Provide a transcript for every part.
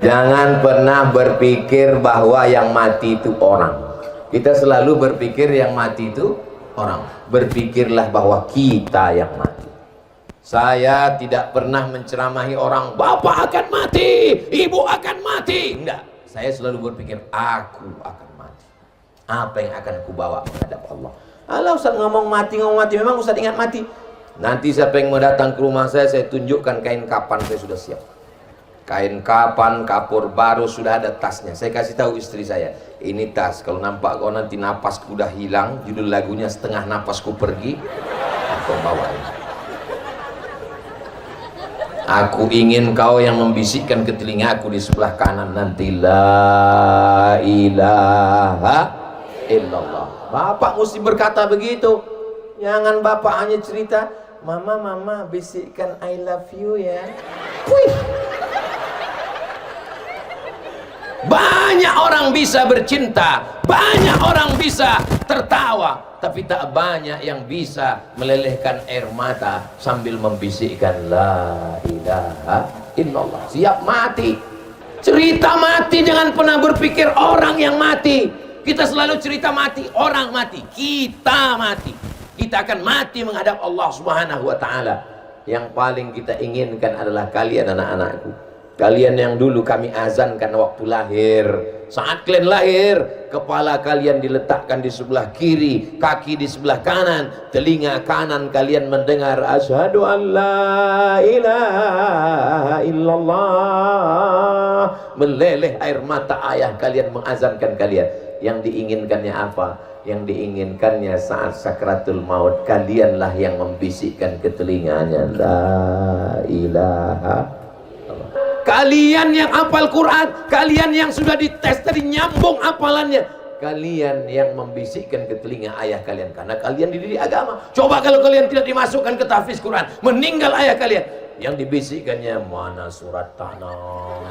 Jangan pernah berpikir bahwa yang mati itu orang. Kita selalu berpikir yang mati itu orang. Berpikirlah bahwa kita yang mati. Saya tidak pernah menceramahi orang, bapak akan mati, ibu akan mati. Enggak, saya selalu berpikir aku akan mati. Apa yang akan kubawa menghadap Allah? Alah Ustaz ngomong mati, memang Ustaz ingat mati? Nanti siapa yang mau datang ke rumah saya tunjukkan kain kapan saya sudah siap. Kain kapan, kapur baru, sudah ada tasnya. Saya kasih tahu istri saya, ini tas, kalau nampak kau nanti napasku udah hilang, judul lagunya setengah napasku pergi, kau bawa ini. Aku ingin kau yang membisikkan ke telingaku di sebelah kanan nanti, la ilaha illallah. Bapak mesti berkata begitu. Jangan bapak hanya cerita, mama bisikkan I love you ya. Wih. Banyak orang bisa bercinta, banyak orang bisa tertawa, tapi tak banyak yang bisa melelehkan air mata sambil membisikkan la ilaha illallah. Siap mati. Cerita mati, jangan pernah berpikir orang yang mati. Kita selalu cerita mati, orang mati, kita mati. Kita akan mati menghadap Allah Subhanahu wa taala. Yang paling kita inginkan adalah kalian anak-anakku. Kalian yang dulu kami azankan waktu lahir. Saat kalian lahir, kepala kalian diletakkan di sebelah kiri, kaki di sebelah kanan, telinga kanan kalian mendengar asyhadu an la ilaha illallah. Meleleh air mata ayah kalian mengazankan kalian. Yang diinginkannya apa? Yang diinginkannya saat sakratul maut, kalianlah yang membisikkan ke telinganya la ilaha. Kalian yang hafal Quran, kalian yang sudah dites tadi nyambung hafalannya, kalian yang membisikkan ke telinga ayah kalian, karena kalian dididik agama. Coba kalau kalian tidak dimasukkan ke tahfiz Quran, meninggal ayah kalian, yang dibisikkannya mana surat tanah,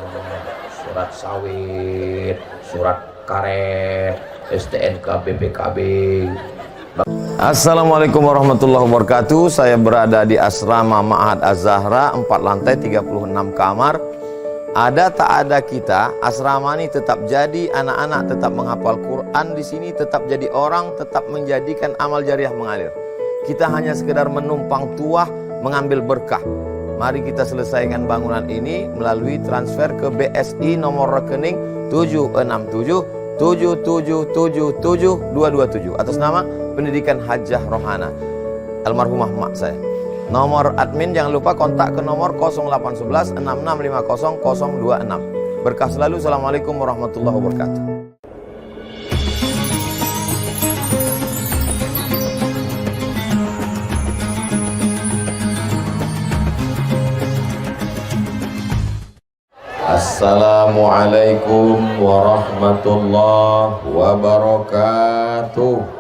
surat sawit, surat karet, STNK, BPKB. Assalamualaikum warahmatullahi wabarakatuh. Saya berada di asrama Ma'had Az-Zahra, 4 lantai 36 kamar. Ada tak ada kita, asrama ini tetap jadi, anak-anak tetap menghafal Quran di sini, tetap jadi orang, tetap menjadikan amal jariah mengalir. Kita hanya sekedar menumpang tuah, mengambil berkah. Mari kita selesaikan bangunan ini melalui transfer ke BSI nomor rekening 767 7777227 atas nama Pendidikan Hajah Rohana, almarhumah mak saya. Nomor admin jangan lupa kontak ke nomor 0811 6650 026. Berkah selalu. Assalamualaikum warahmatullahi wabarakatuh. Assalamualaikum warahmatullahi wabarakatuh.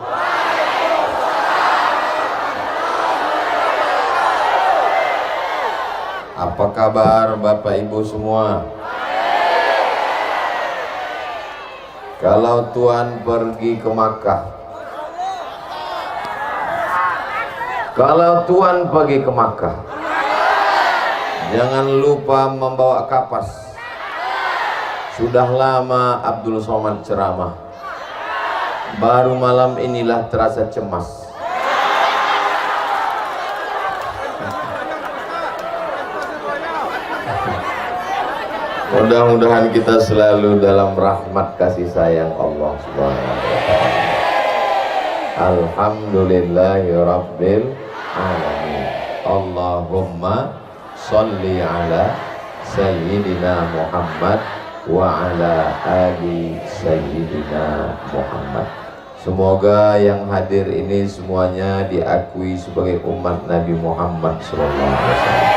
Apa kabar Bapak Ibu semua? Kalau Tuhan pergi ke Makkah, jangan lupa membawa kapas. Sudah lama Abdul Somad ceramah, baru malam inilah terasa cemas. Mudah-mudahan kita selalu dalam rahmat kasih sayang Allah Subhanahu wa ta'ala. Alhamdulillahi rabbil alamin. Allahumma sholli ala sayyidina Muhammad wa ala ali sayyidina Muhammad. Semoga yang hadir ini semuanya diakui sebagai umat Nabi Muhammad sallallahu alaihi wasallam.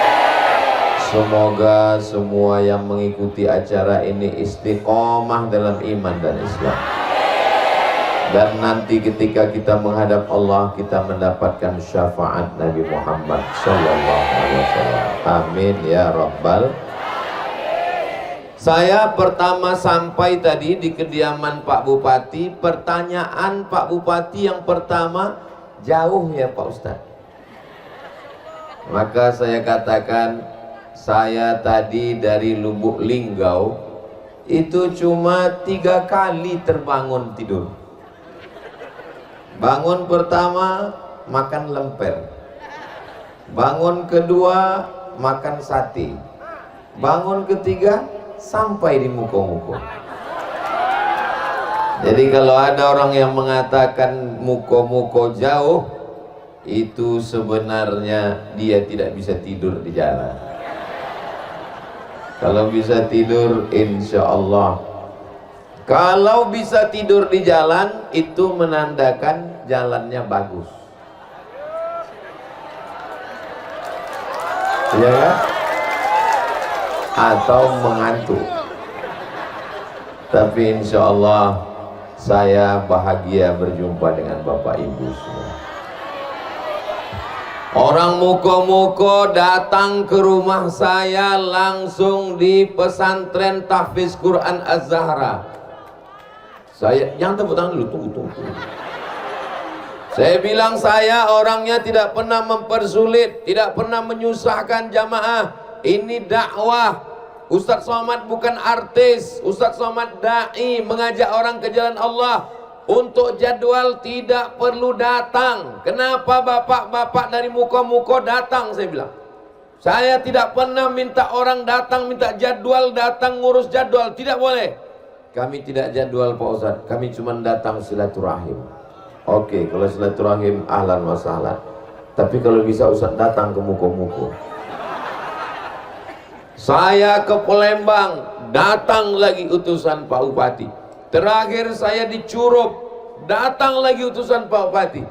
Semoga semua yang mengikuti acara ini istiqomah dalam iman dan Islam. Dan nanti ketika kita menghadap Allah, kita mendapatkan syafaat Nabi Muhammad sallallahu alaihi wasallam. Amin ya rabbal. Saya pertama sampai tadi di kediaman Pak Bupati. Pertanyaan Pak Bupati yang pertama, jauh ya Pak Ustadz? Maka saya katakan, saya tadi dari Lubuk Linggau itu cuma 3 kali terbangun tidur. Bangun pertama makan lemper, bangun kedua makan sate, bangun ketiga sampai di muko-muko. Jadi kalau ada orang yang mengatakan muko-muko jauh, itu sebenarnya dia tidak bisa tidur di jalan. Kalau bisa tidur, insya Allah. Kalau bisa tidur di jalan, itu menandakan jalannya bagus. Iya kan? Atau mengantuk. Tapi insya Allah saya bahagia berjumpa dengan Bapak Ibu semua. Orang muko-muko datang ke rumah saya langsung di pesantren Tahfiz Quran Az-Zahra. Saya, yang tepuk tangan dulu, tunggu. Saya bilang saya orangnya tidak pernah mempersulit, tidak pernah menyusahkan jamaah. Ini dakwah. Ustadz Somad bukan artis, Ustadz Somad da'i, mengajak orang ke jalan Allah. Untuk jadwal tidak perlu datang. Kenapa bapak-bapak dari muko-muko datang? Saya bilang, saya tidak pernah minta orang datang, minta jadwal, datang ngurus jadwal. Tidak boleh. Kami tidak jadwal Pak Ustadz, kami cuma datang silaturahim. Oke, kalau silaturahim ahlan wa sahlan. Tapi kalau bisa Ustadz datang ke muko-muko. Saya ke Palembang, datang lagi utusan Pak Bupati. Terakhir saya di Curup, datang lagi utusan Pak Bupati.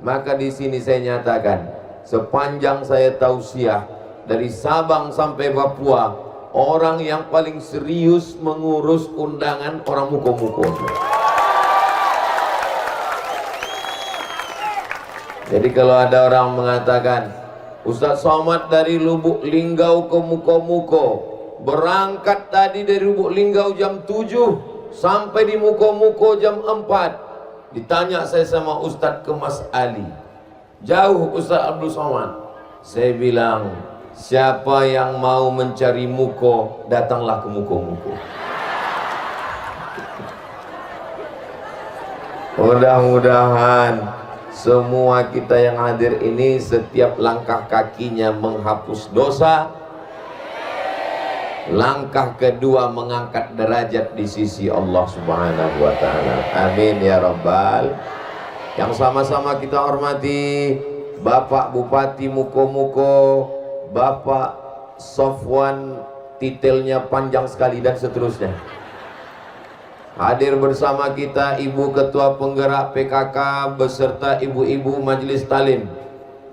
Maka di sini saya nyatakan, sepanjang saya tausiah dari Sabang sampai Papua, orang yang paling serius mengurus undangan orang muko-muko. Jadi kalau ada orang mengatakan, Ustadz Somad dari Lubuk Linggau ke muko-muko, berangkat tadi dari Lubuk Linggau jam 7 sampai di muko-muko jam 4. Ditanya saya sama Ustadz Kemas Ali, jauh Ustadz Abdul Somad. Saya bilang, siapa yang mau mencari muko, datanglah ke muko-muko. Mudah-mudahan semua kita yang hadir ini, setiap langkah kakinya menghapus dosa, langkah kedua mengangkat derajat di sisi Allah Subhanahu wa ta'ala. Amin ya Rabbal. Yang sama-sama kita hormati Bapak Bupati Muko-muko, Bapak Sofwan, titelnya panjang sekali dan seterusnya. Hadir bersama kita Ibu Ketua Penggerak PKK beserta ibu-ibu Majelis Talim.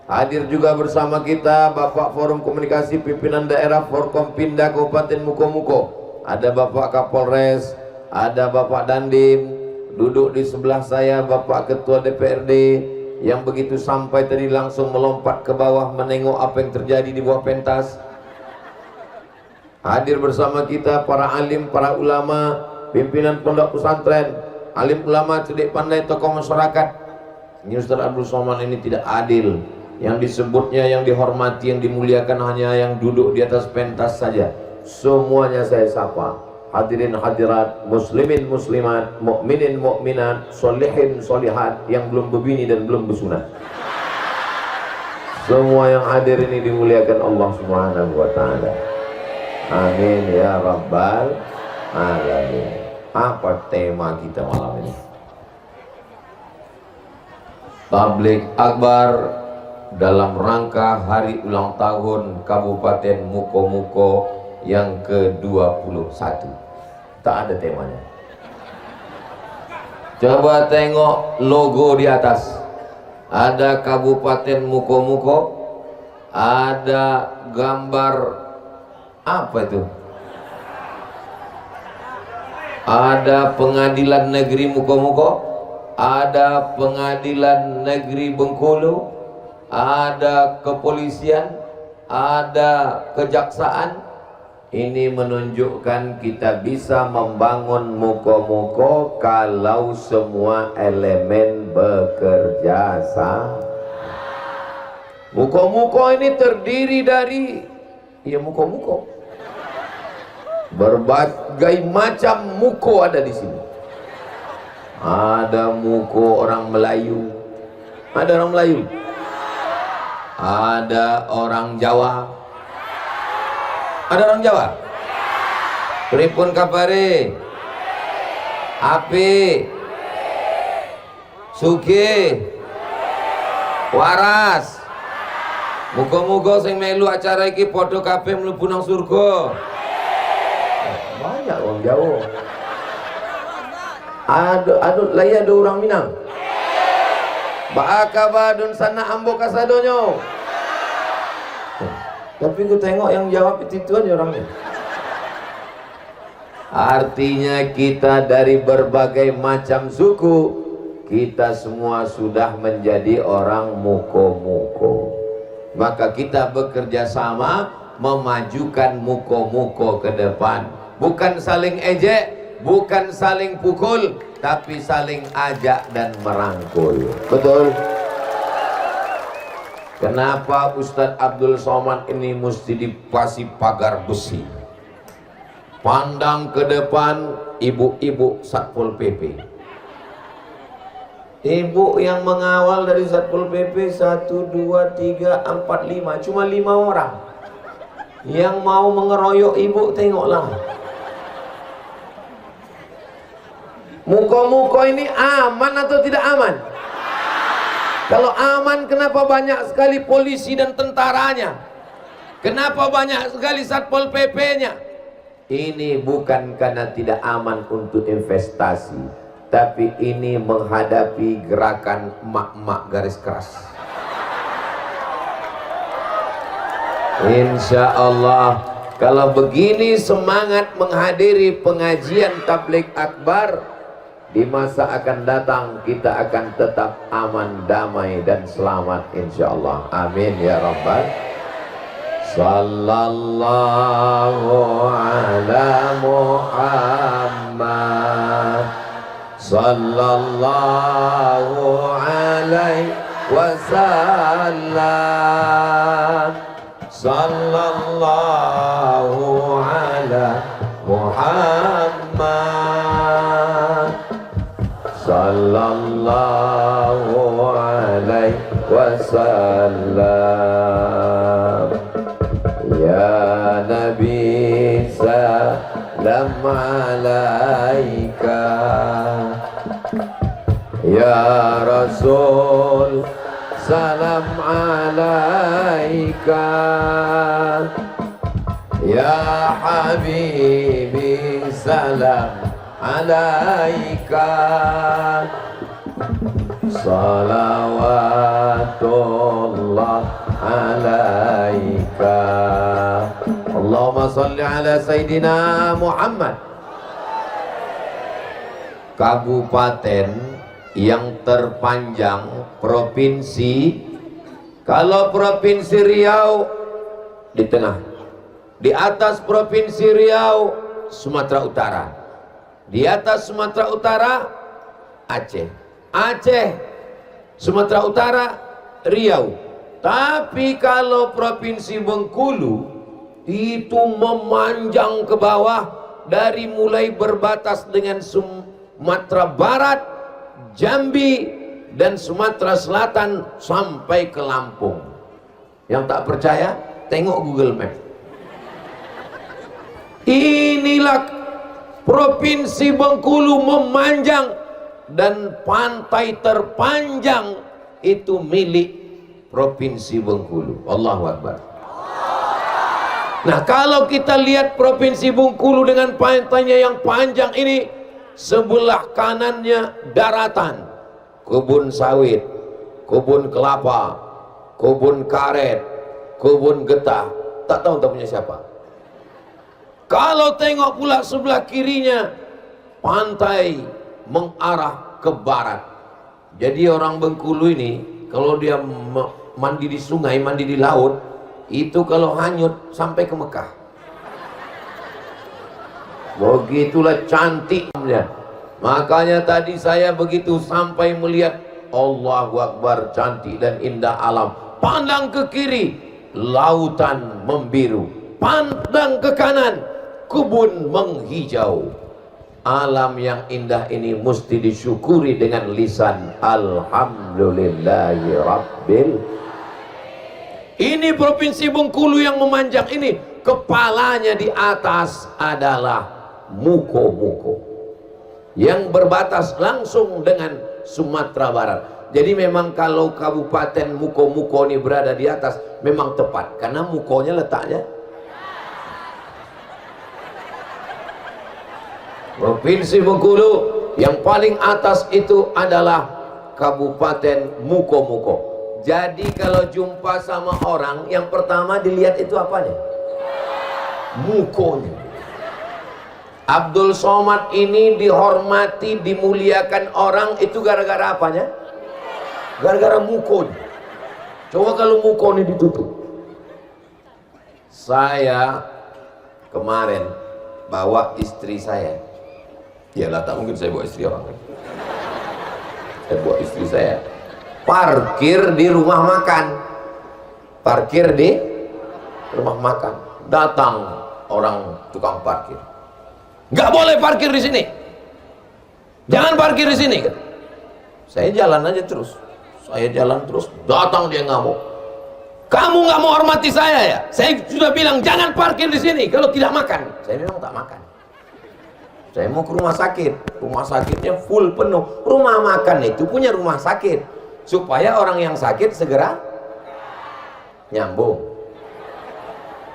Hadir juga bersama kita Bapak Forum Komunikasi Pimpinan Daerah Forkompinda Kabupaten Muko-muko. Ada Bapak Kapolres, ada Bapak Dandim, duduk di sebelah saya Bapak Ketua DPRD yang begitu sampai tadi langsung melompat ke bawah menengok apa yang terjadi di bawah pentas. Hadir bersama kita para alim, para ulama, pimpinan pondok pesantren, alim ulama, cerdik pandai, tokoh masyarakat. Ini Ustaz Abdul Somad ini tidak adil. Yang disebutnya, yang dihormati, yang dimuliakan hanya yang duduk di atas pentas saja. Semuanya saya sapa. Hadirin hadirat, muslimin muslimat, mukminin mukminat, solihin solihat yang belum berbini dan belum bersunat. Semua yang hadir ini dimuliakan Allah Subhanahu wa ta'ala. Amin ya Rabbal alamin. Apa tema kita malam ini? Tabligh Akbar dalam rangka hari ulang tahun Kabupaten Muko-muko yang ke-21. Tak ada temanya. Coba tengok logo di atas. Ada Kabupaten Muko-muko, ada gambar apa itu? Ada Pengadilan Negeri Muko-muko, ada Pengadilan Negeri Bengkulu, ada kepolisian, ada kejaksaan. Ini menunjukkan kita bisa membangun Muko-muko kalau semua elemen bekerja sama. Muko-muko ini terdiri dari, ya muko-muko. Berbagai macam muko ada di sini. Ada muko orang Melayu. Ada orang Melayu. Ada orang Jawa. Ada orang Jawa. Pripun kabare? Api. Sugih. Waras. Muga-muga sing melu acara iki padha kabeh mlebu nang surga. Banyak orang Jawa. Ada orang Minang. Ba'akabadun sana ambo kasadonyo. Tapi ku tengok yang jawab itu aja orangnya. Artinya kita dari berbagai macam suku, kita semua sudah menjadi orang muko-muko. Maka kita bekerja sama memajukan muko-muko ke depan. Bukan saling ejek, bukan saling pukul, tapi saling ajak dan merangkul. Betul? Kenapa Ustadz Abdul Somad ini mesti dipasang pagar besi? Pandang ke depan ibu-ibu Satpol PP. Ibu yang mengawal dari Satpol PP 1, 2, 3, 4, 5. Cuma 5 orang. Yang mau mengeroyok ibu, tengoklah. Muko-muko ini aman atau tidak aman? Kalau aman, kenapa banyak sekali polisi dan tentaranya? Kenapa banyak sekali Satpol PP-nya? Ini bukan karena tidak aman untuk investasi, tapi ini menghadapi gerakan emak-emak garis keras. Insya Allah, kalau begini semangat menghadiri pengajian tabligh akbar, di masa akan datang kita akan tetap aman, damai dan selamat insya Allah. Amin ya Rabbal. Sallallahu ala Muhammad, sallallahu alaihi wasallam, sallallahu ala Muhammad, sallallahu alaihi wasallam. Ya Nabi salam alaika, ya Rasul salam alaika, ya Habibi salam alaika, salawatullah alaika. Allahumma salli ala Sayyidina Muhammad. Kabupaten yang terpanjang provinsi, kalau provinsi Riau di tengah, di atas provinsi Riau Sumatera Utara, di atas Sumatera Utara Aceh, Aceh Sumatera Utara Riau. Tapi kalau provinsi Bengkulu itu memanjang ke bawah, dari mulai berbatas dengan Sumatera Barat, Jambi dan Sumatera Selatan sampai ke Lampung. Yang tak percaya, tengok Google Map. Inilah provinsi Bengkulu memanjang, dan pantai terpanjang itu milik provinsi Bengkulu. Allahu Akbar. Nah, kalau kita lihat provinsi Bengkulu dengan pantainya yang panjang ini, sebelah kanannya daratan, kebun sawit, kebun kelapa, kebun karet, kebun getah. Tak tahu tak punya siapa. Kalau tengok pula sebelah kirinya, pantai mengarah ke barat. Jadi orang Bengkulu ini kalau dia mandi di sungai, mandi di laut, itu kalau hanyut sampai ke Mekah. Begitulah cantiknya. Makanya tadi saya begitu sampai melihat, Allahu Akbar, cantik dan indah alam. Pandang ke kiri, lautan membiru. Pandang ke kanan, kebun menghijau. Alam yang indah ini mesti disyukuri dengan lisan alhamdulillahi rabbil. Ini provinsi Bengkulu yang memanjang ini, kepalanya di atas adalah Muko-Muko yang berbatas langsung dengan Sumatera Barat. Jadi memang kalau Kabupaten Muko-Muko ini berada di atas memang tepat, karena mukonya letaknya. Provinsi Bengkulu yang paling atas itu adalah Kabupaten Muko-Muko. Jadi kalau jumpa sama orang, yang pertama dilihat itu apanya? Mukonya. Abdul Somad ini dihormati, dimuliakan orang itu gara-gara apanya? Gara-gara mukonya. Coba kalau muko ini ditutup. Saya kemarin bawa istri saya. Iyalah, tak mungkin saya bawa istri orang. Saya bawa istri saya parkir di rumah makan. Parkir di rumah makan. Datang orang tukang parkir. Nggak boleh parkir di sini. Jangan parkir di sini. Saya jalan aja terus. Saya jalan terus. Datang dia ngamuk. Kamu nggak mau hormati saya ya? Saya sudah bilang jangan parkir di sini kalau tidak makan. Saya memang tak makan. Saya mau ke rumah sakit. Rumah sakitnya full penuh. Rumah makan itu punya rumah sakit supaya orang yang sakit segera nyambung.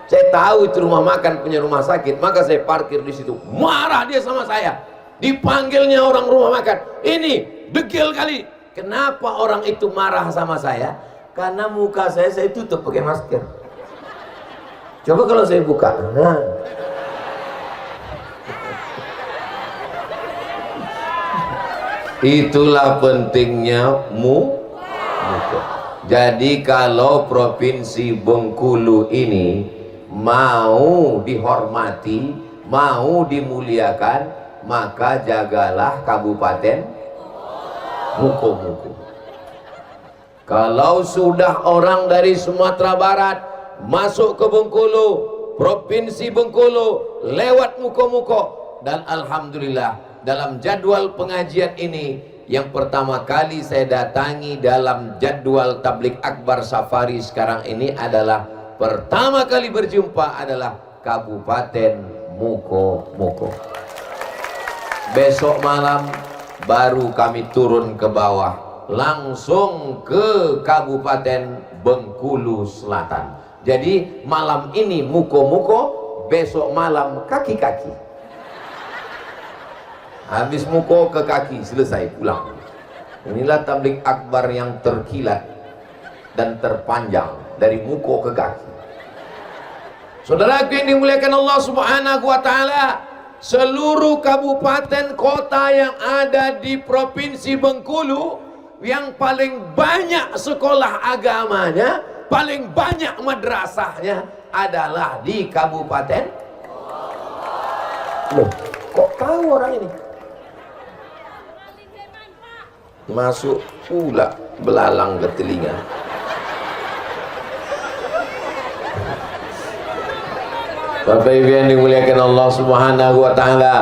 Saya tahu itu rumah makan punya rumah sakit, maka saya parkir di situ. Marah dia sama saya. Dipanggilnya orang rumah makan. Ini degil kali. Kenapa orang itu marah sama saya? Karena muka saya tutup pakai masker. Coba kalau saya buka. Nah. Itulah pentingnya muko. Jadi kalau provinsi Bengkulu ini mau dihormati, mau dimuliakan, maka jagalah Kabupaten Muko-Muko. Kalau sudah orang dari Sumatera Barat masuk ke Bengkulu, provinsi Bengkulu, lewat Muko-Muko, dan alhamdulillah dalam jadwal pengajian ini yang pertama kali saya datangi dalam jadwal tablik akbar safari sekarang ini adalah pertama kali berjumpa adalah Kabupaten Muko-Muko. Besok malam baru kami turun ke bawah langsung ke Kabupaten Bengkulu Selatan. Jadi malam ini Muko-Muko, besok malam kaki-kaki. Habis muko ke kaki, selesai pulang. Inilah tablik akbar yang terkilat dan terpanjang dari muko ke kaki. Saudaraku yang dimuliakan Allah Subhanahu wa taala, seluruh kabupaten kota yang ada di provinsi Bengkulu yang paling banyak sekolah agamanya, paling banyak madrasahnya adalah di Kabupaten. Loh, kok tahu orang ini? Masuk pula belalang ke telinga. Bapak Ibu yang dimuliakan Allah Subhanahu wa taala,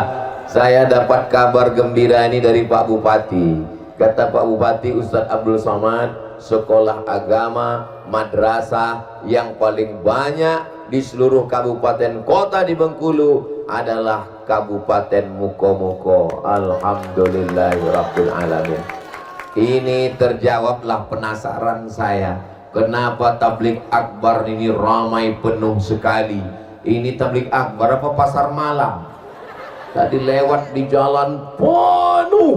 saya dapat kabar gembira ini dari Pak Bupati. Kata Pak Bupati Ustadz Abdul Somad, sekolah agama, madrasah yang paling banyak di seluruh kabupaten kota di Bengkulu adalah Kabupaten Muko-Muko. Alhamdulillahirabbil alamin. Ini terjawablah penasaran saya, kenapa tablik akbar ini ramai penuh sekali. Ini tablik akbar apa pasar malam? Tadi lewat di jalan penuh,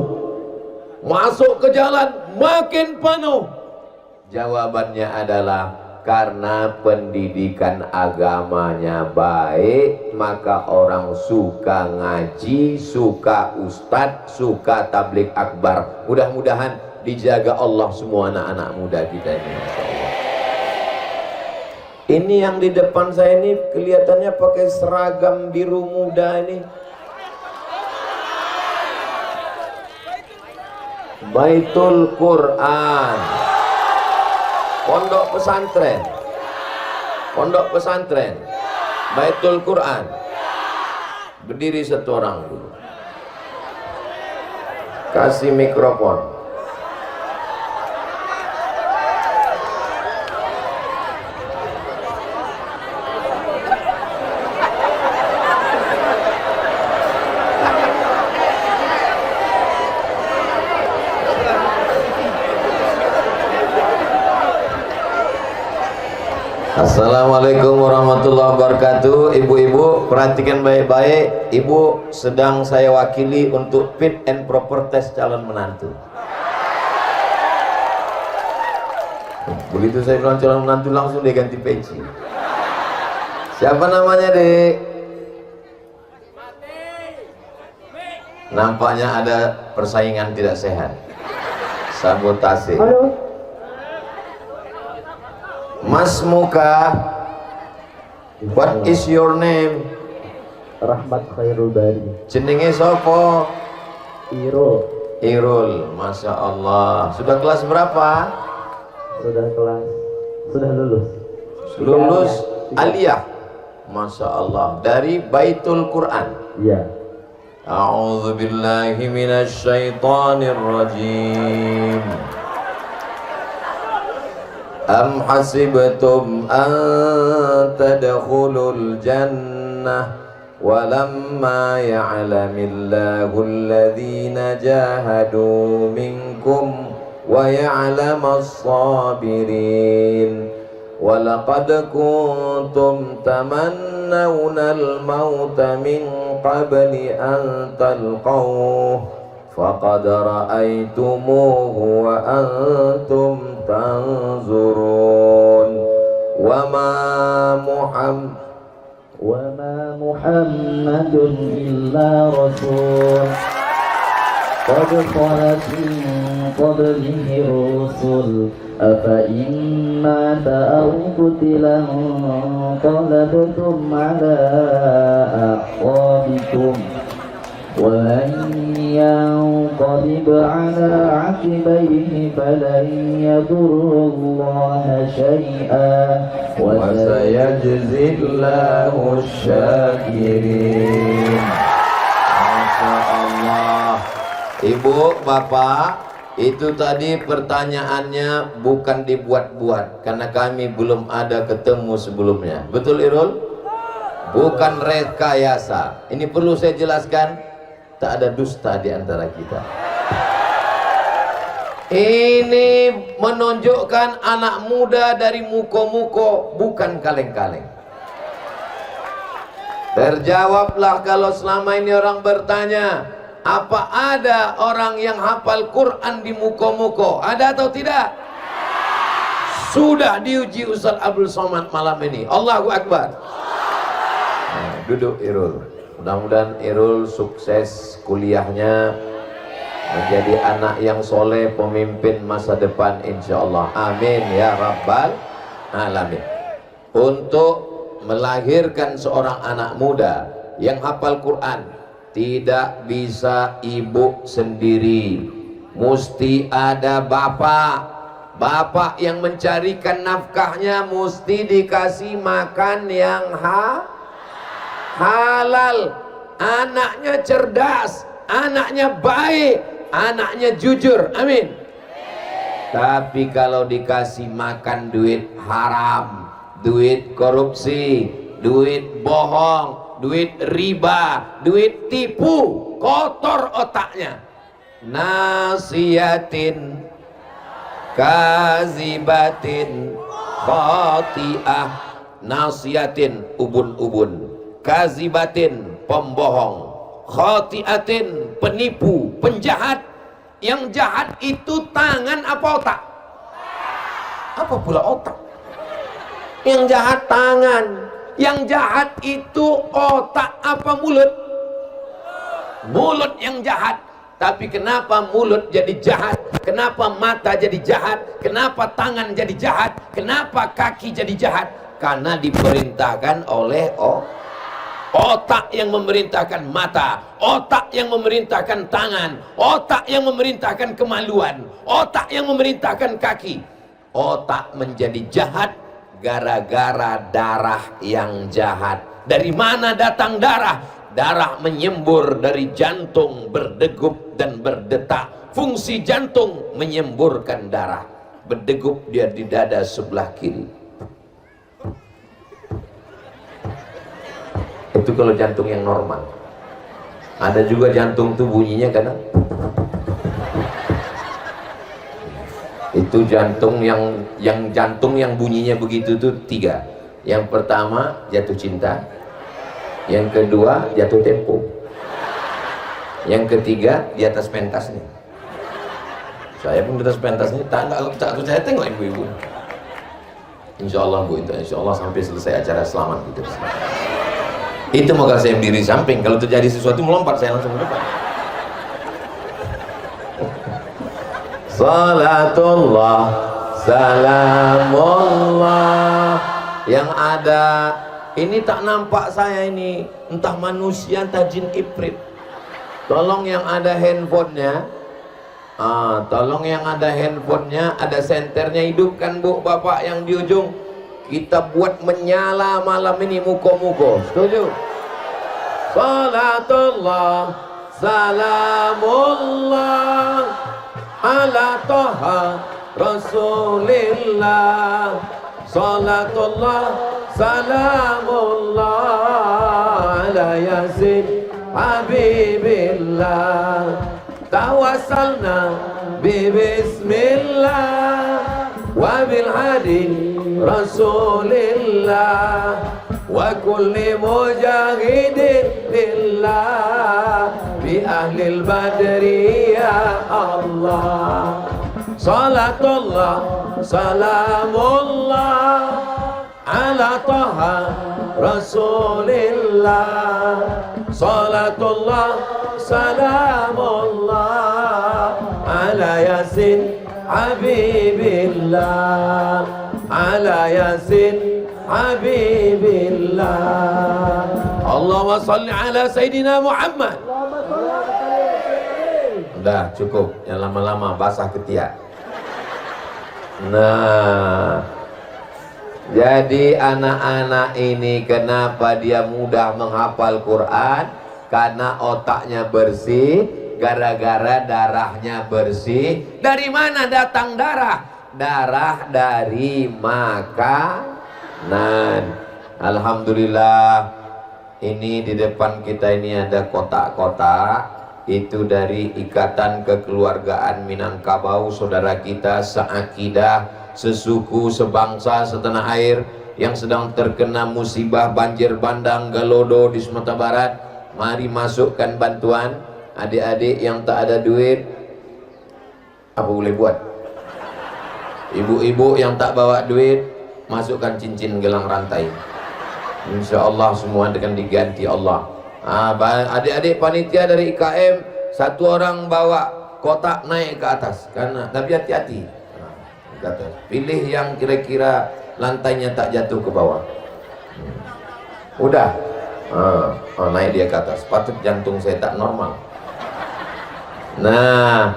masuk ke jalan makin penuh. Jawabannya adalah karena pendidikan agamanya baik, maka orang suka ngaji, suka ustadz, suka tablik akbar. Mudah-mudahan dijaga Allah semua anak-anak muda kita ini. Ini yang di depan saya ini kelihatannya pakai seragam biru muda ini. Baitul Quran. Pondok pesantren. Pondok pesantren. Baitul Quran. Berdiri satu orang dulu. Kasih mikrofon. Assalamualaikum warahmatullahi wabarakatuh. Ibu-ibu perhatikan baik-baik. Ibu sedang saya wakili untuk fit and proper test calon menantu. Begitu saya bilang calon menantu langsung dia ganti peci. Siapa namanya, Dek? Nampaknya ada persaingan tidak sehat. Sabotase. Halo. Mas Muka, what is your name? Rahmat Khairul Bari. Jenenge sopo? Iro. Irul, Masya Allah. Sudah kelas berapa? Sudah lulus. Lulus Tiga. aliyah. Masya Allah. Dari Baitul Quran. Iya. A'udzu billahi minasy syaithanir rajim. Am hasibtum an tadkhulul jannah walamma ya'lamillahu alladhina jahadu minkum wa ya'lamas sabirin walaqad kuntum tamannawna al-mauta min qabli an talqawhu faqad ra'aytumuhu wa antum tanzurun wa ma Muhammadun illa rasul qad khalat min qablihi rusul afa in mata aw qutila qalabtum ala aqabikum وَلَنْ يَنْقَلِبْ عَلَى عَقِبَيْهِ فَلَنْ يَضُرَّ اللَّهَ شَيْئًا وَسَيَجْزِي اللَّهُ الشَّاكِرِينَ. Masya Allah. Ibu, Bapak, itu tadi pertanyaannya bukan dibuat-buat karena kami belum ada ketemu sebelumnya. Betul, Irul? Bukan rekayasa. Ini perlu saya jelaskan. Tak ada dusta di antara kita. Ini menunjukkan anak muda dari muko-muko, bukan kaleng-kaleng. Terjawablah kalau selama ini orang bertanya, apa ada orang yang hafal Quran di muko-muko? Ada atau tidak? Sudah diuji Ustaz Abdul Somad malam ini. Allahu Akbar. Nah, duduk Irul. Mudah-mudahan Irul sukses kuliahnya, menjadi anak yang soleh, pemimpin masa depan insyaallah. Amin ya rabbal alamin. Untuk melahirkan seorang anak muda yang hafal Quran, tidak bisa ibu sendiri, mesti ada bapak. Bapak yang mencarikan nafkahnya, mesti dikasih makan yang halal. Anaknya cerdas, anaknya baik, anaknya jujur. Amin. Tapi kalau dikasih makan duit haram, duit korupsi, duit bohong, duit riba, duit tipu, kotor otaknya. Nasiyatin kazibatin khati'ah. Nasiyatin ubun-ubun, kazibatin pembohong, khati'atin penipu, penjahat. Yang jahat itu tangan apa otak? Apa pula otak? Yang jahat tangan, yang jahat itu otak apa mulut? Mulut yang jahat. Tapi kenapa mulut jadi jahat? Kenapa mata jadi jahat? Kenapa tangan jadi jahat? Kenapa kaki jadi jahat? Karena diperintahkan oleh otak yang memerintahkan mata, otak yang memerintahkan tangan, otak yang memerintahkan kemaluan, otak yang memerintahkan kaki. Otak menjadi jahat gara-gara darah yang jahat. Dari mana datang darah? darah menyembur dari jantung, berdegup dan berdetak. Fungsi jantung menyemburkan darah, berdegup dia di dada sebelah kiri. Itu kalau jantung yang normal. Ada juga jantung tuh bunyinya kadang. Itu jantung yang jantung yang bunyinya begitu tuh 3. Yang pertama jatuh cinta, yang kedua jatuh tempo, yang ketiga di atas pentasnya. Saya pun di atas pentasnya tak saya tengok ibu-ibu. Insya Allah Bu, itu insya Allah sampai selesai acara selamat gitu. Itu maka saya berdiri samping, kalau terjadi sesuatu melompat saya langsung ke depan. Salatullah salamullah. Yang ada ini tak nampak saya ini, entah manusia entah jin ifrit. Tolong yang ada handphonenya, tolong yang ada handphonenya, ada senternya hidupkan Bu, Bapak yang di ujung. Kita buat menyala malam ini muko-muko. Setuju? Salatullah salamullah ala Toha Rasulillah. Salatullah salamullah ala Yasin Habibillah. Tawassalna bismillah wa bil hadi Rasulillah wa kulli mujahidin billah bi ahlil badri ya Allah. Salatullah salamullah ala Taha Rasulillah. Salatullah salamullah ala Yasin Habibillah, ala Yasin Habibillah. Allahumma salli ala Sayyidina Muhammad. Udah cukup, yang lama-lama basah ketiak. Nah, jadi anak-anak ini kenapa dia mudah menghafal Quran? Karena otaknya bersih, gara-gara darahnya bersih. Dari mana datang darah? Darah dari makanan. Alhamdulillah, ini di depan kita ini ada kotak-kotak. Itu dari Ikatan Kekeluargaan Minangkabau, saudara kita seakidah, sesuku, sebangsa, setanah air yang sedang terkena musibah banjir bandang Galodo di Sumatera Barat. Mari masukkan bantuan. Adik-adik yang tak ada duit, apa boleh buat? Ibu-ibu yang tak bawa duit, masukkan cincin gelang rantai. Insya Allah semua akan diganti Allah. Adik-adik panitia dari IKM, satu orang bawa kotak naik ke atas, karena tapi hati-hati. Pilih yang kira-kira lantainya tak jatuh ke bawah. Udah, naik dia ke atas. Patut jantung saya tak normal. Nah,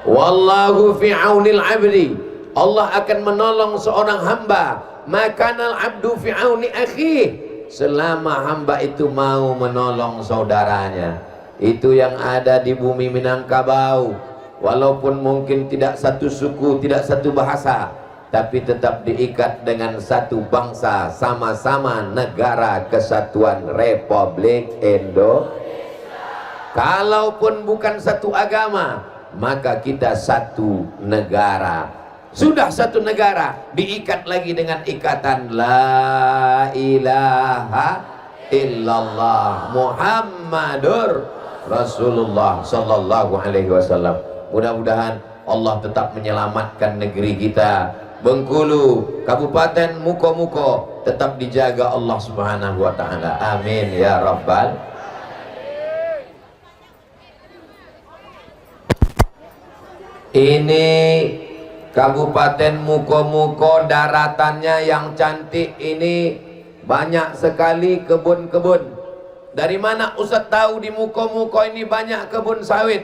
wallahu fi aunil abdi. Allah akan menolong seorang hamba. Makanal abdu fi auni akhi. Selama hamba itu mau menolong saudaranya. Itu yang ada di bumi Minangkabau. Walaupun mungkin tidak satu suku, tidak satu bahasa, tapi tetap diikat dengan satu bangsa, sama-sama negara kesatuan Republik Indonesia. Kalaupun bukan satu agama, maka kita satu negara. Sudah satu negara, diikat lagi dengan ikatan la ilaha illallah Muhammadur Rasulullah sallallahu alaihi wasallam. Mudah-mudahan Allah tetap menyelamatkan negeri kita. Bengkulu, Kabupaten Muko-Muko tetap dijaga Allah Subhanahu wa taala. Amin ya rabbal. Ini Kabupaten Muko-Muko, daratannya yang cantik ini, banyak sekali kebun-kebun. Dari mana Ustaz tahu di Muko-Muko ini banyak kebun sawit?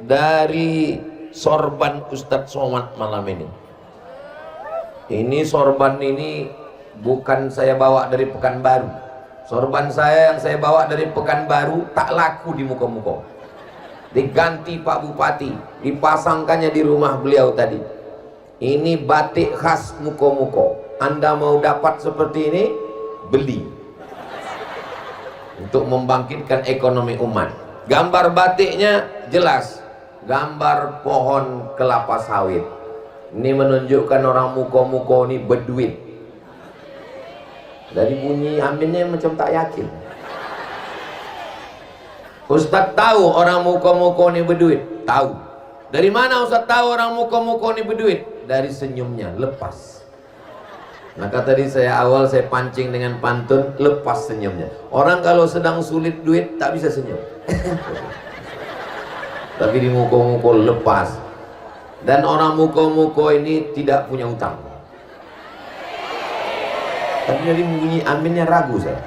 Dari sorban Ustaz Somad malam ini. Ini sorban ini bukan saya bawa dari Pekanbaru, Sorban saya yang saya bawa dari Pekanbaru tak laku di muko-muko. Diganti Pak Bupati, dipasangkannya di rumah beliau tadi. Ini batik khas muko-muko. Anda mau dapat seperti ini, beli. Untuk membangkitkan ekonomi umat. Gambar batiknya jelas, gambar pohon kelapa sawit. Ini menunjukkan orang muko-muko ini berduit. Dari bunyi aminnya macam tak yakin. Ustaz tahu orang muko-muko ini berduit? Tahu. Dari mana Ustaz tahu orang muko-muko ini berduit? Dari senyumnya, lepas. Maka tadi saya pancing dengan pantun, lepas senyumnya. Orang kalau sedang sulit duit tak bisa senyum. Tapi di muko-muko lepas. Dan orang muko-muko ini tidak punya utang. Tapi dari bunyi aminnya ragu saya.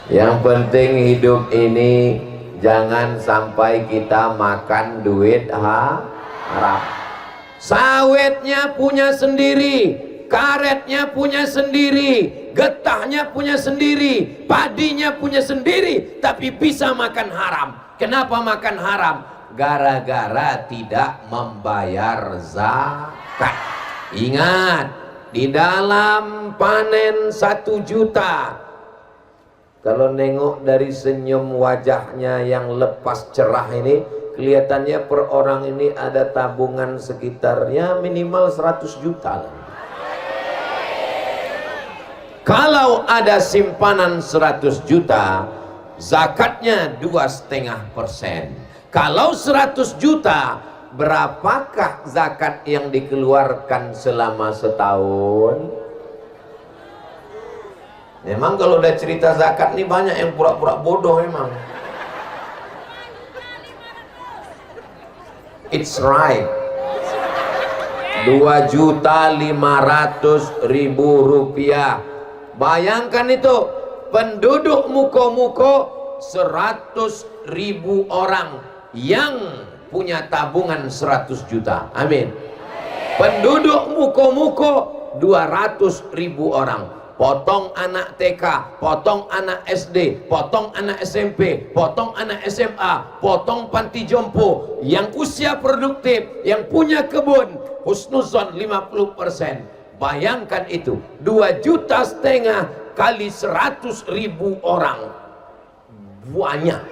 Yang penting hidup ini jangan sampai kita makan duit haram. Sawitnya punya sendiri, karetnya punya sendiri, getahnya punya sendiri, padinya punya sendiri, tapi bisa makan haram. Kenapa makan haram? Gara-gara tidak membayar zakat. Ingat, di dalam panen 1 juta, kalau nengok dari senyum wajahnya yang lepas cerah ini, kelihatannya per orang ini ada tabungan sekitarnya minimal 100 juta. Kalau ada simpanan 100 juta, zakatnya 2,5%. Kalau 100 juta, berapakah zakat yang dikeluarkan selama setahun? Memang kalau udah cerita zakat nih banyak yang pura-pura bodoh memang. It's right. 2.500.000 rupiah. Bayangkan itu, penduduk muko-muko 100.000 orang yang punya tabungan 100 juta. Amin. Penduduk muko-muko 200.000 orang. Potong anak TK, potong anak SD, potong anak SMP, potong anak SMA, potong panti jompo, yang usia produktif, yang punya kebun, husnuzon 50%. Bayangkan itu, 2,5 juta kali 100.000 orang. Banyak.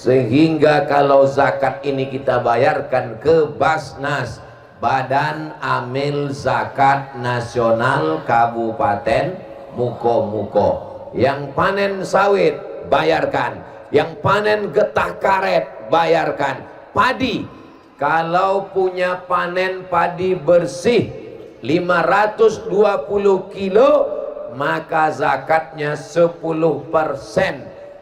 Sehingga kalau zakat ini kita bayarkan ke Basnas, Badan Amil Zakat Nasional Kabupaten Muko-muko, yang panen sawit bayarkan, yang panen getah karet bayarkan, padi kalau punya panen padi bersih 520 kilo maka zakatnya 10%.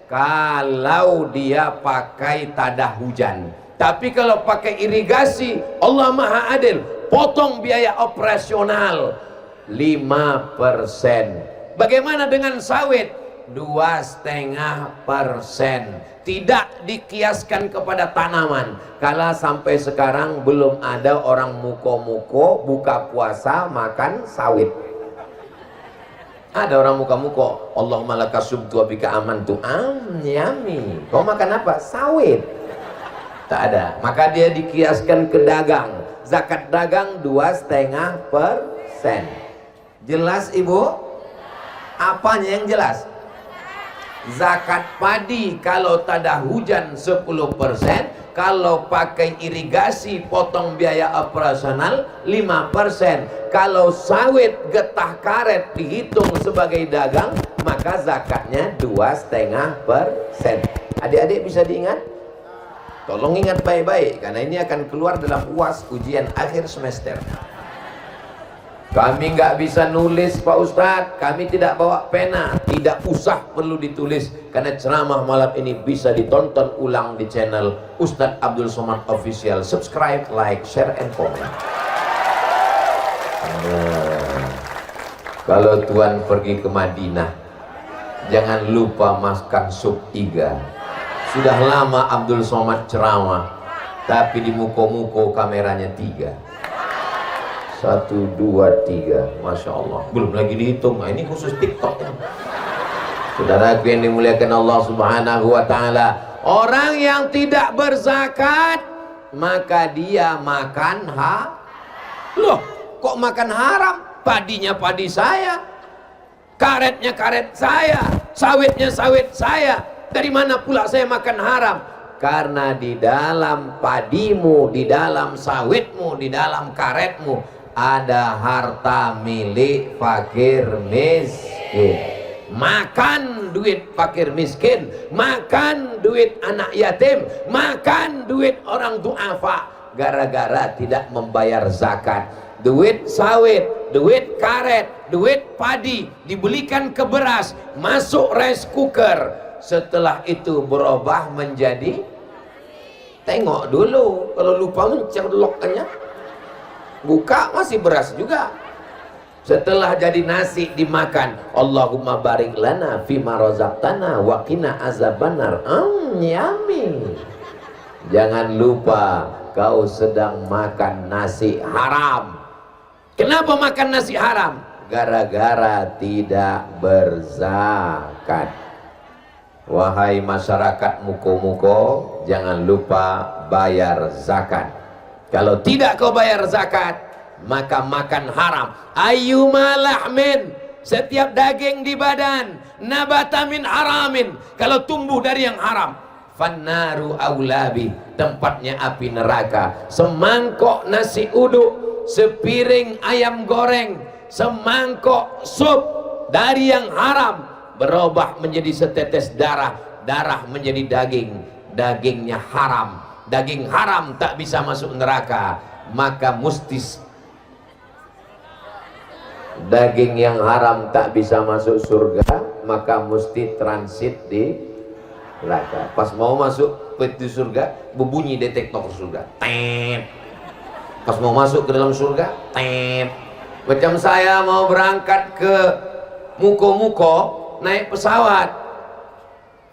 Kalau dia pakai tadah hujan. Tapi kalau pakai irigasi, Allah Maha Adil, potong biaya operasional 5%. Bagaimana dengan sawit? 2,5%. Tidak dikiaskan kepada tanaman. Kalau sampai sekarang belum ada orang muko-muko buka puasa makan sawit. Ada orang muka-muka, Allahumma laka subtu wa bika amantu. Yami. Kau makan apa? Sawit. Tak ada. Maka dia dikiaskan ke dagang. Zakat dagang 2,5%. Jelas Ibu? Apanya yang jelas? Zakat padi kalau tak ada hujan 10%. Kalau pakai irigasi potong biaya operasional 5%. Kalau sawit getah karet dihitung sebagai dagang, maka zakatnya 2,5%. Adik-adik bisa diingat? Tolong ingat baik-baik, karena ini akan keluar dalam UAS ujian akhir semester. Kami nggak bisa nulis Pak Ustadz, kami tidak bawa pena. Tidak usah perlu ditulis, karena ceramah malam ini bisa ditonton ulang di channel Ustadz Abdul Somad Official. Subscribe, like, share, and comment. Kalau Tuhan pergi ke Madinah, jangan lupa makan sup iga. Sudah lama Abdul Somad ceramah, tapi di muko-muko kameranya 3. 1, 2, 3. Masya Allah. Belum lagi dihitung. Nah, ini khusus TikTok ya. Saudara yang dimuliakan Allah Subhanahu wa ta'ala, orang yang tidak berzakat maka dia makan loh, kok makan haram? Padinya padi saya, karetnya karet saya, sawitnya sawit saya. Dari mana pula saya makan haram? Karena di dalam padimu, di dalam sawitmu, di dalam karetmu ada harta milik fakir miskin. Makan duit fakir miskin, makan duit anak yatim, makan duit orang duafa, gara-gara tidak membayar zakat. Duit sawit, duit karet, duit padi dibelikan ke beras, masuk rice cooker. Setelah itu berubah menjadi, tengok dulu, kalau lupa mencelokkannya, buka masih beras juga. Setelah jadi nasi dimakan, Allahumma barik lana fima razaqtana wa qina azabannar. Yummy. Jangan lupa kau sedang makan nasi haram. Kenapa makan nasi haram? Gara-gara tidak berzakat. Wahai masyarakat muko-muko, jangan lupa bayar zakat. Kalau tidak kau bayar zakat, maka makan haram. Ayyuma lahmin, setiap daging di badan, nabata min haramin, kalau tumbuh dari yang haram, fannaru aulabi, tempatnya api neraka. Semangkok nasi uduk, sepiring ayam goreng, semangkok sup dari yang haram berubah menjadi setetes darah, darah menjadi daging, dagingnya haram. Daging haram tak bisa masuk neraka, maka mesti daging yang haram tak bisa masuk surga, maka mesti transit di neraka. Pas mau masuk pintu surga, berbunyi detektor surga. Tet. Pas mau masuk ke dalam surga, tet. Macam saya mau berangkat ke muko-muko, naik pesawat.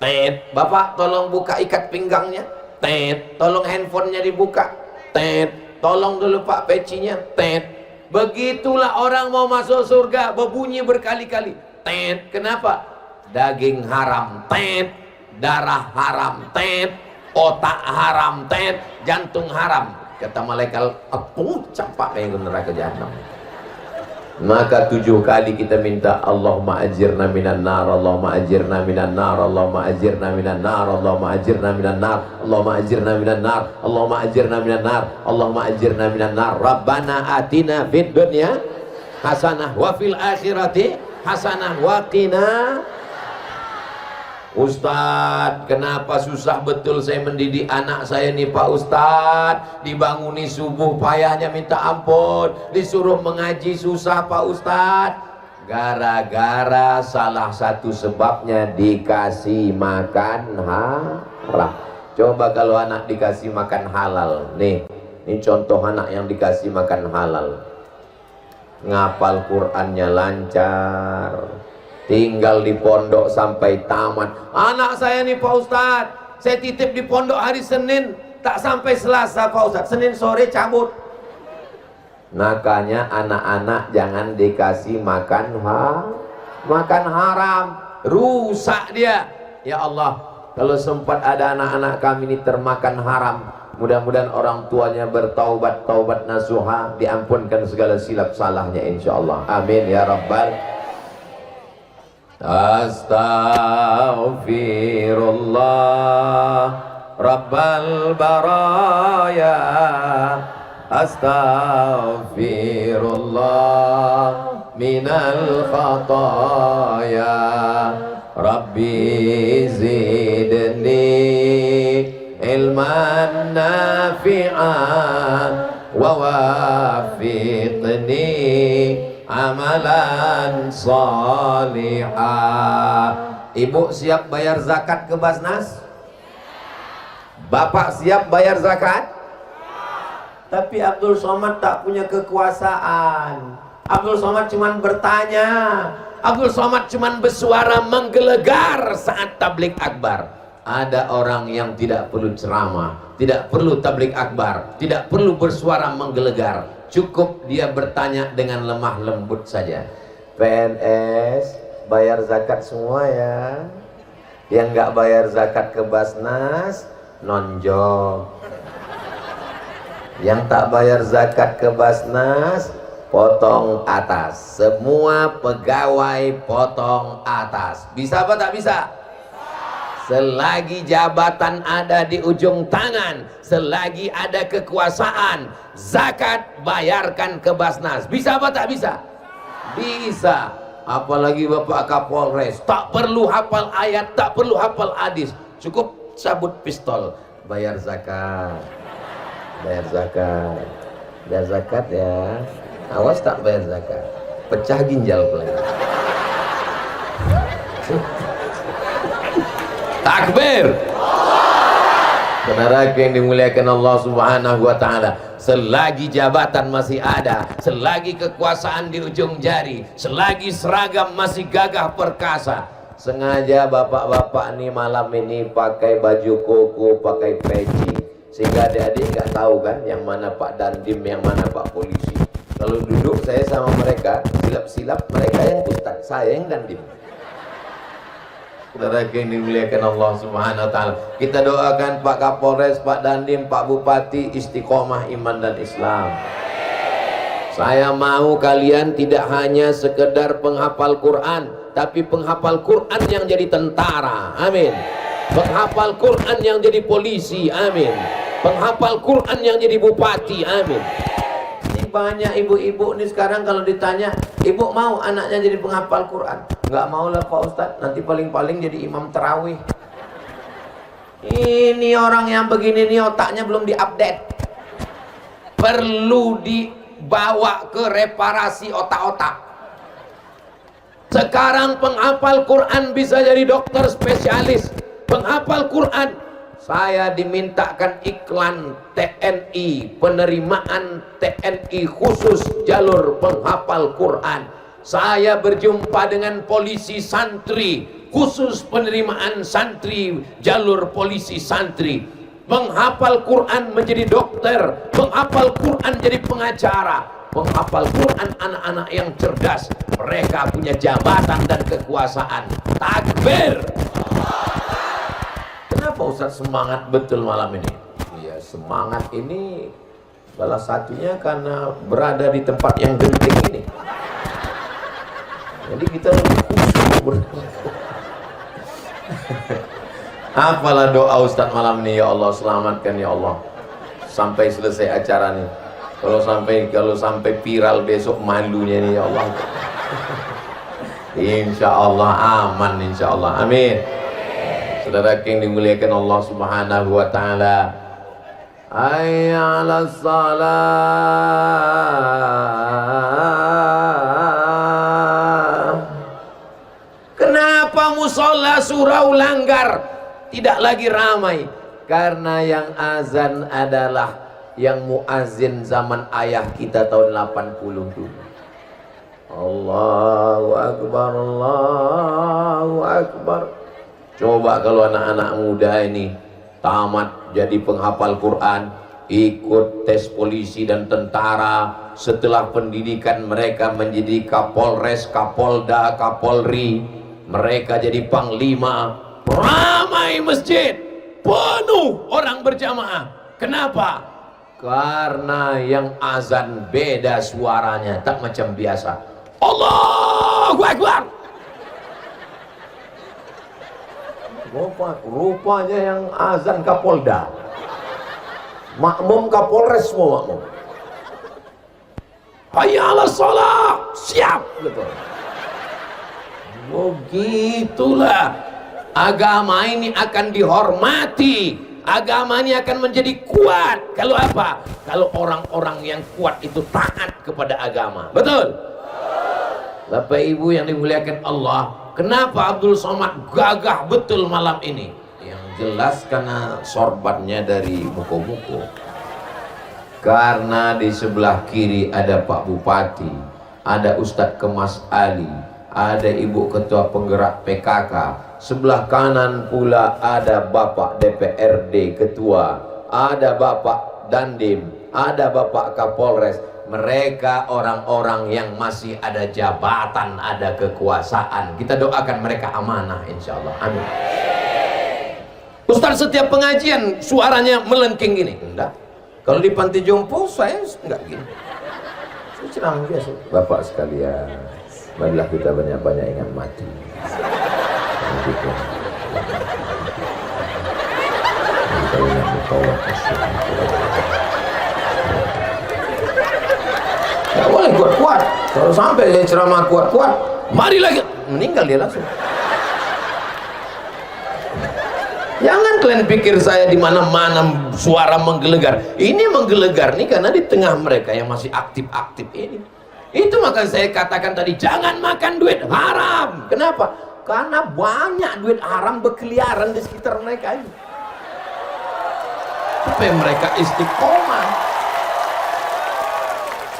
Tet. Bapak tolong buka ikat pinggangnya. Tet. Tolong handphonenya dibuka. Tet. Tolong dulu Pak pecinya. Tet. Begitulah orang mau masuk surga, berbunyi berkali-kali. Tet. Kenapa? Daging haram. Tet. Darah haram. Tet. Otak haram. Tet. Jantung haram. Kata malaikat, aku campak yang neraka jahanam. Maka 7 kali kita minta, Allahumma ajirna minan nar, Allahumma ajirna minan nar, Allahumma ajirna minan nar, Allahumma ajirna minan nar, Allahumma ajirna minan nar, Allahumma ajirna minan nar, Allahumma ajirna minan nar. Rabbana atina fid dunya hasanah wa fil akhirati hasanah wa qina. Ustadz, kenapa susah betul saya mendidik anak saya nih Pak Ustadz? Dibanguni subuh payahnya minta ampun, disuruh mengaji susah Pak Ustadz. Gara-gara salah satu sebabnya dikasih makan haram. Coba kalau anak dikasih makan halal. Nih, ini contoh anak yang dikasih makan halal. Ngapal Qur'annya lancar, tinggal di pondok sampai tamat. Anak saya nih Pak Ustadz, saya titip di pondok hari Senin, tak sampai Selasa Pak Ustadz, Senin sore cabut. Makanya anak-anak jangan dikasih makan haram, rusak dia. Ya Allah, kalau sempat ada anak-anak kami ini termakan haram, mudah-mudahan orang tuanya bertaubat, taubat nasuha, diampunkan segala silap salahnya insyaallah. Amin ya rabbal. Astaghfirullah Rabbal baraya, astaghfirullah minal khataya, Rabbi zidni ilman nafi'an wa wafiqni amalan salihah. Ibu siap bayar zakat ke Basnas? Bapak siap bayar zakat? Tapi Abdul Somad tak punya kekuasaan. Abdul Somad cuman bertanya. Abdul Somad cuman bersuara menggelegar saat tablik akbar. Ada orang yang tidak perlu ceramah, tidak perlu tablik akbar, tidak perlu bersuara menggelegar. Cukup dia bertanya dengan lemah lembut saja. PNS bayar zakat semua ya. Yang nggak bayar zakat ke Basnas nonjol. Yang tak bayar zakat ke Basnas potong atas. Semua pegawai potong atas. Bisa apa tak bisa? Selagi jabatan ada di ujung tangan, selagi ada kekuasaan, zakat bayarkan ke Basnas. Bisa apa tak bisa? Bisa. Apalagi Bapak Kapolres, tak perlu hafal ayat, tak perlu hafal hadis, cukup cabut pistol, bayar zakat. Bayar zakat. Bayar zakat ya. Awas tak bayar zakat, pecah ginjal pelanggan. Takbir. Saudara yang dimuliakan Allah Subhanahu wa taala, selagi jabatan masih ada, selagi kekuasaan di ujung jari, selagi seragam masih gagah perkasa, sengaja bapak-bapak nih malam ini pakai baju koko, pakai peci, sehingga adik-adik nggak tahu kan yang mana Pak Dandim, yang mana Pak Polisi. Kalau duduk saya sama mereka, silap-silap mereka yang ustaz, saya yang Dandim. Saudara yang dimuliakan Allah Subhanahu wa taala, kita doakan Pak Kapolres, Pak Dandim, Pak Bupati istiqomah iman dan Islam. Saya mau kalian tidak hanya sekedar penghafal Quran, tapi penghafal Quran yang jadi tentara. Amin. Penghafal Quran yang jadi polisi. Amin. Penghafal Quran yang jadi bupati. Amin. Banyak ibu-ibu nih sekarang kalau ditanya, ibu mau anaknya jadi penghafal Quran? Nggak mau lah Pak Ustadz, nanti paling-paling jadi imam terawih. Ini orang yang begini nih otaknya belum diupdate, perlu dibawa ke reparasi otak-otak. Sekarang penghafal Quran bisa jadi dokter spesialis. Penghafal Quran, saya dimintakan iklan TNI, penerimaan TNI khusus jalur penghafal Quran. Saya berjumpa dengan polisi santri, khusus penerimaan santri, jalur polisi santri. Menghafal Quran menjadi dokter, menghafal Quran jadi pengacara, menghafal Quran anak-anak yang cerdas. Mereka punya jabatan dan kekuasaan. Takbir! Kenapa Ustaz semangat betul malam ini? Ya semangat ini salah satunya karena berada di tempat yang genting ini. Jadi kita lebih khusyuk. Apalah doa Ustaz malam ini, ya Allah selamatkan ya Allah sampai selesai acara nih. Kalau sampai viral besok malunya nih ya Allah. Insya Allah aman, insya Allah, amin. Saudara yang dimuliakan Allah Subhanahu wa taala, hayya 'alas salah. Kenapa musola surau Langgar tidak lagi ramai? Karena yang azan adalah yang muazin zaman ayah kita tahun 80 dulu. Allahu Akbar, Allahu Akbar. Coba kalau anak-anak muda ini tamat jadi penghafal Quran, ikut tes polisi dan tentara, setelah pendidikan mereka menjadi Kapolres, Kapolda, Kapolri, mereka jadi panglima, ramai masjid, penuh orang berjamaah. Kenapa? Karena yang azan beda suaranya, tak macam biasa. Allahu Akbar. Rupanya yang azan Kapolda, makmum Kapolres semua makmum. Hayya 'alas shalah, siap gitu. Begitulah agama ini akan dihormati, agama ini akan menjadi kuat. Kalau apa? Kalau orang-orang yang kuat itu taat kepada agama. Betul? Bapak Ibu yang dimuliakan Allah, kenapa Abdul Somad gagah betul malam ini? Yang jelas karena sorbannya dari muko-muko. Karena di sebelah kiri ada Pak Bupati, ada Ustadz Kemas Ali, ada Ibu Ketua Penggerak PKK, sebelah kanan pula ada Bapak DPRD Ketua, ada Bapak Dandim, ada Bapak Kapolres. Mereka orang-orang yang masih ada jabatan, ada kekuasaan. Kita doakan mereka amanah insyaallah. Amin. Ustaz, setiap pengajian suaranya melengking gini. Enggak. Kalau di panti jompo saya enggak gini. Saya ceramah biasa. Bapak sekalian, marilah kita banyak-banyak ingat mati. Begitu. Enggak boleh kuat-kuat. Kalau sampai saya ceramah kuat-kuat, mari lagi meninggal dia langsung. Jangan kalian pikir saya di mana-mana suara menggelegar. Ini menggelegar nih karena di tengah mereka yang masih aktif-aktif ini. Itu maka saya katakan tadi, jangan makan duit haram. Kenapa? Karena banyak duit haram berkeliaran di sekitar mereka ini. Supaya mereka istiqomah.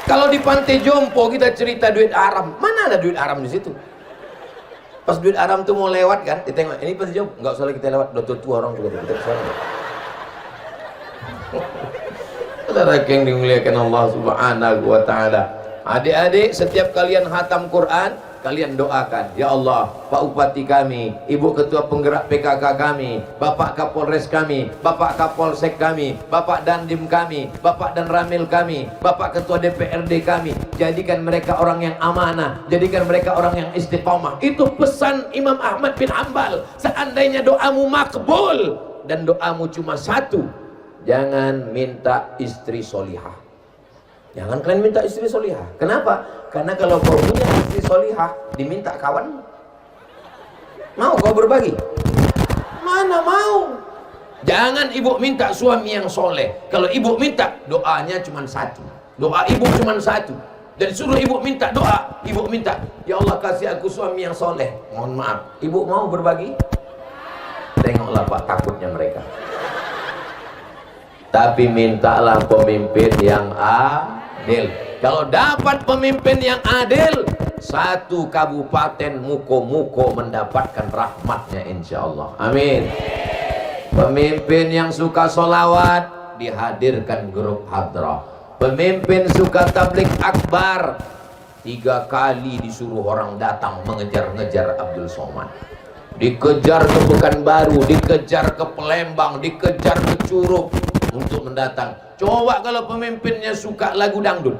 Kalau di pantai jompo kita cerita duit haram, mana ada duit haram di situ? Pas duit haram tuh mau lewat kan, ditengok, ini pasti jauh, nggak usah lagi kita lewat, udah tua orang juga kita kesana. Saudara yang dimuliakan Allah Subhanahu wa Ta'ala, adik-adik, setiap kalian khatam Quran, kalian doakan, ya Allah, Pak Upati kami, Ibu Ketua Penggerak PKK kami, Bapak Kapolres kami, Bapak Kapolsek kami, Bapak Dandim kami, Bapak dan Ramil kami, Bapak Ketua DPRD kami, jadikan mereka orang yang amanah, jadikan mereka orang yang istiqomah. Itu pesan Imam Ahmad bin Hanbal. Seandainya doamu makbul dan doamu cuma satu, jangan minta istri solihah. Jangan kalian minta istri solihah. Kenapa? Karena kalau kau punya istri solihah, diminta kawan, mau kau berbagi? Mana mau? Jangan ibu minta suami yang soleh. Kalau ibu minta, doanya cuma satu. Doa ibu cuma satu. Dan suruh ibu minta doa, ibu minta, ya Allah kasih aku suami yang soleh. Mohon maaf, ibu mau berbagi? Tengoklah Pak, takutnya mereka. Tapi mintalah pemimpin yang adil. Kalau dapat pemimpin yang adil, satu kabupaten muko-muko mendapatkan rahmatnya insya Allah. Amin. Pemimpin yang suka solawat, dihadirkan grup hadrah. Pemimpin suka tablik akbar, 3 kali disuruh orang datang mengejar-ngejar Abdul Somad. Dikejar ke Pekanbaru, dikejar ke Palembang, dikejar ke Curug untuk mendatang. Coba kalau pemimpinnya suka lagu dangdut,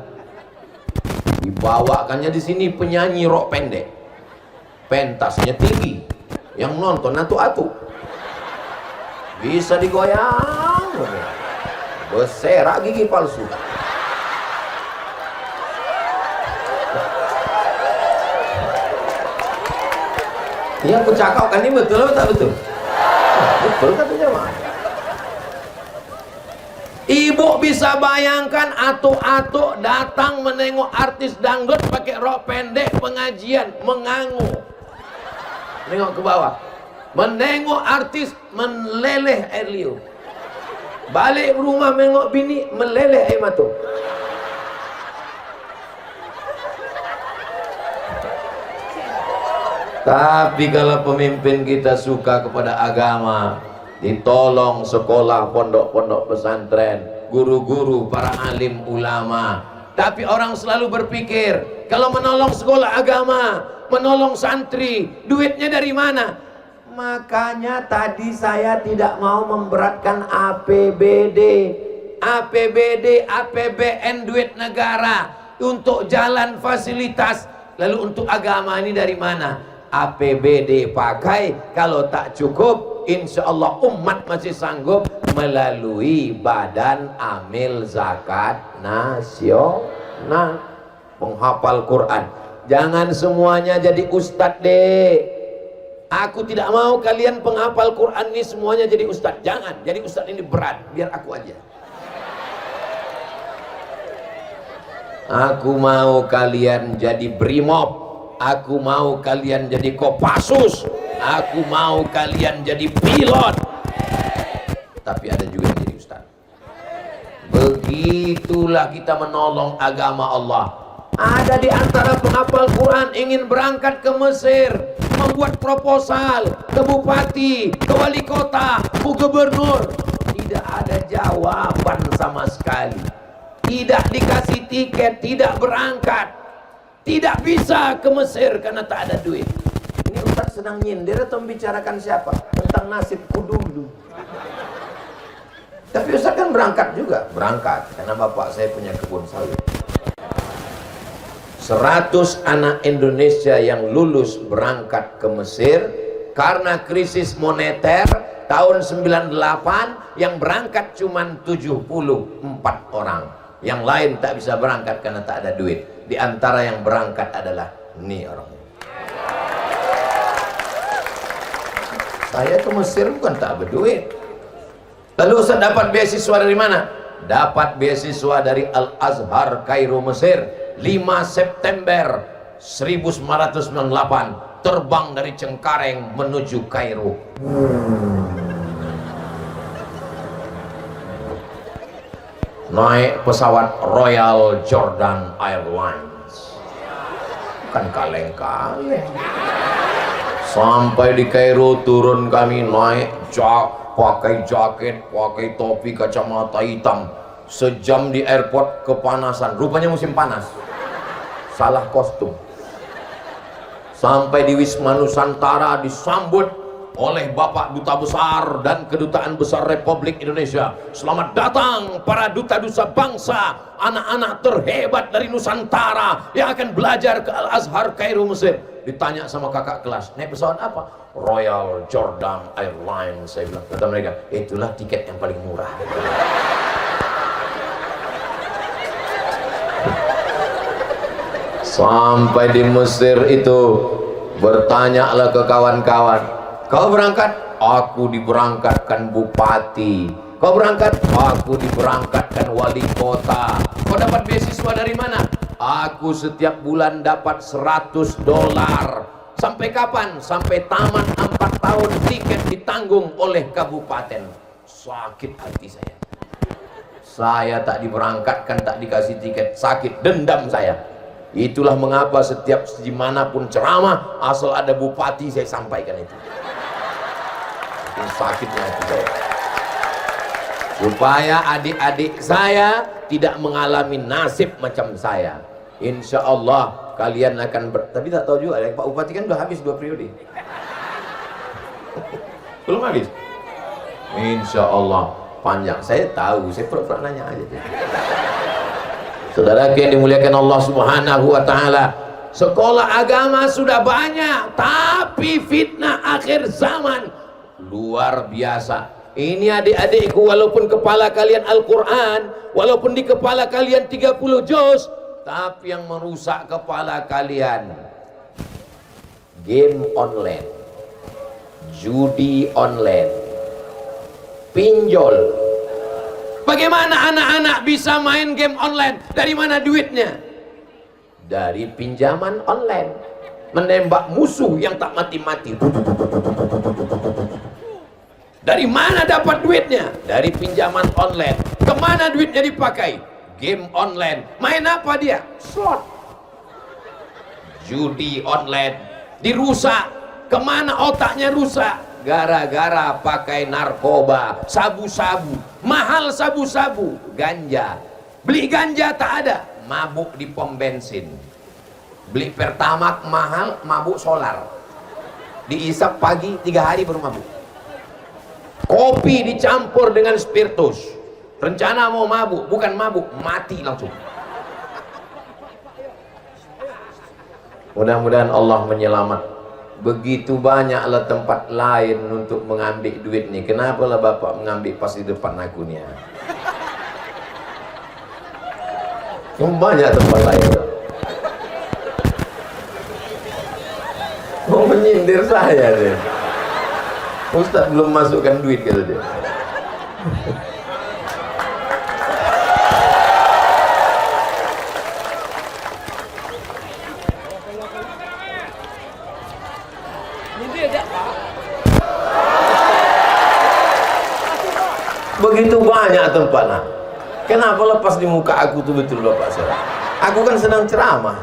dibawakannya di sini penyanyi rok pendek, pentasnya tinggi, yang nonton atu-atu, bisa digoyang, berserak gigi palsu. Yang aku cakap kan ini betul atau tak betul? Betul kata jemaah. Ibu bisa bayangkan atuk-atuk datang menengok artis dangdut pakai rok pendek pengajian, mengangu, nengok ke bawah, menengok artis meleleh air liur, balik rumah menengok bini meleleh air mata. Tapi kalau pemimpin kita suka kepada agama, ditolong sekolah, pondok-pondok pesantren, guru-guru, para alim ulama. Tapi orang selalu berpikir, kalau menolong sekolah agama, menolong santri, duitnya dari mana? Makanya tadi saya tidak mau memberatkan APBD, APBN duit negara untuk jalan fasilitas. Lalu untuk agama ini dari mana? APBD pakai, kalau tak cukup insya Allah umat masih sanggup melalui Badan Amil Zakat Nasional. Penghafal Quran, jangan semuanya jadi ustadz deh. Aku tidak mau kalian penghafal Quran ini semuanya jadi ustadz. Jangan, jadi ustadz ini berat, biar aku aja. Aku mau kalian jadi brimob, aku mau kalian jadi Kopassus, aku mau kalian jadi pilot. Tapi ada juga yang jadi ustaz. Begitulah kita menolong agama Allah. Ada di antara penghafal Quran ingin berangkat ke Mesir, membuat proposal ke bupati, ke wali kota, ke gubernur. Tidak ada jawaban sama sekali. Tidak dikasih tiket, tidak berangkat. Tidak bisa ke Mesir karena tak ada duit. Ini Ustaz sedang nyindir atau membicarakan siapa? Tentang nasibku dulu. Tapi Ustaz kan berangkat juga. Berangkat, karena bapak saya punya kebun sawit. 100 anak Indonesia yang lulus berangkat ke Mesir. Karena krisis moneter tahun 98, yang berangkat cuma 74 orang. Yang lain tak bisa berangkat karena tak ada duit. Di antara yang berangkat adalah ini orangnya. Saya ke Mesir bukan tak berduit. Lalu Ustaz dapat beasiswa dari mana? Dapat beasiswa dari Al-Azhar Kairo Mesir. 5 September 1998 terbang dari Cengkareng menuju Kairo. Naik pesawat Royal Jordan Airlines. Kan kaleng-kaleng. Sampai di Kairo turun kami naik pakai jaket, pakai topi, kacamata hitam. Sejam di airport kepanasan. Rupanya musim panas. Salah kostum. Sampai di Wisma Nusantara disambut oleh Bapak Duta Besar dan Kedutaan Besar Republik Indonesia. Selamat datang para duta-duta bangsa, anak-anak terhebat dari Nusantara yang akan belajar ke Al-Azhar Kairo Mesir. Ditanya sama kakak kelas, naik pesawat apa? Royal Jordan Airlines. Saya bilang, kata mereka, itulah tiket yang paling murah. Sampai di Mesir itu bertanyalah ke kawan-kawan, kau berangkat? Aku diberangkatkan bupati. Kau berangkat? Aku diberangkatkan wali kota. Kau dapat beasiswa dari mana? Aku setiap bulan dapat $100. Sampai kapan? Sampai tamat 4 tahun, tiket ditanggung oleh kabupaten. Sakit hati saya. Saya tak diberangkatkan, tak dikasih tiket, sakit, dendam saya. Itulah mengapa setiap dimanapun ceramah, asal ada bupati saya sampaikan itu. Ini sakitnya hati saya. Supaya adik-adik saya tidak mengalami nasib macam saya. Insya Allah kalian akan tapi tak tahu juga, Pak Bupati kan udah habis 2 periode. Belum habis. Insya Allah panjang. Saya tahu, saya pernah nanya aja. Saudara yang dimuliakan Allah Subhanahu wa Ta'ala, sekolah agama sudah banyak, tapi fitnah akhir zaman luar biasa. Ini adik-adikku, walaupun kepala kalian Al-Quran, walaupun di kepala kalian 30 juz, tapi yang merusak kepala kalian game online, judi online, pinjol. Bagaimana anak-anak bisa main game online? Dari mana duitnya? Dari pinjaman online. Menembak musuh yang tak mati-mati. Dari mana dapat duitnya? Dari pinjaman online. Kemana duitnya dipakai? Game online. Main apa dia? Slot. Judi online. Dirusak. Kemana otaknya rusak? Gara-gara pakai narkoba, sabu-sabu. Mahal sabu-sabu, ganja. Beli ganja tak ada, mabuk di pom bensin. Beli Pertamax mahal, mabuk solar. Diisap pagi, 3 hari baru mabuk. Kopi dicampur dengan spiritus. Rencana mau mabuk, bukan mabuk, mati langsung. Mudah-mudahan Allah menyelamatkan. Begitu banyaklah tempat lain untuk mengambil duit nih. Kenapa lah Bapak mengambil pas di depan aku nih? Banyak tempat lain. Mau menyindir saya deh. Ustaz belum masukkan duit kata dia. Begitu banyak tempatnya. Kenapa lepas di muka aku tuh betul Bapak saya? Aku kan sedang ceramah.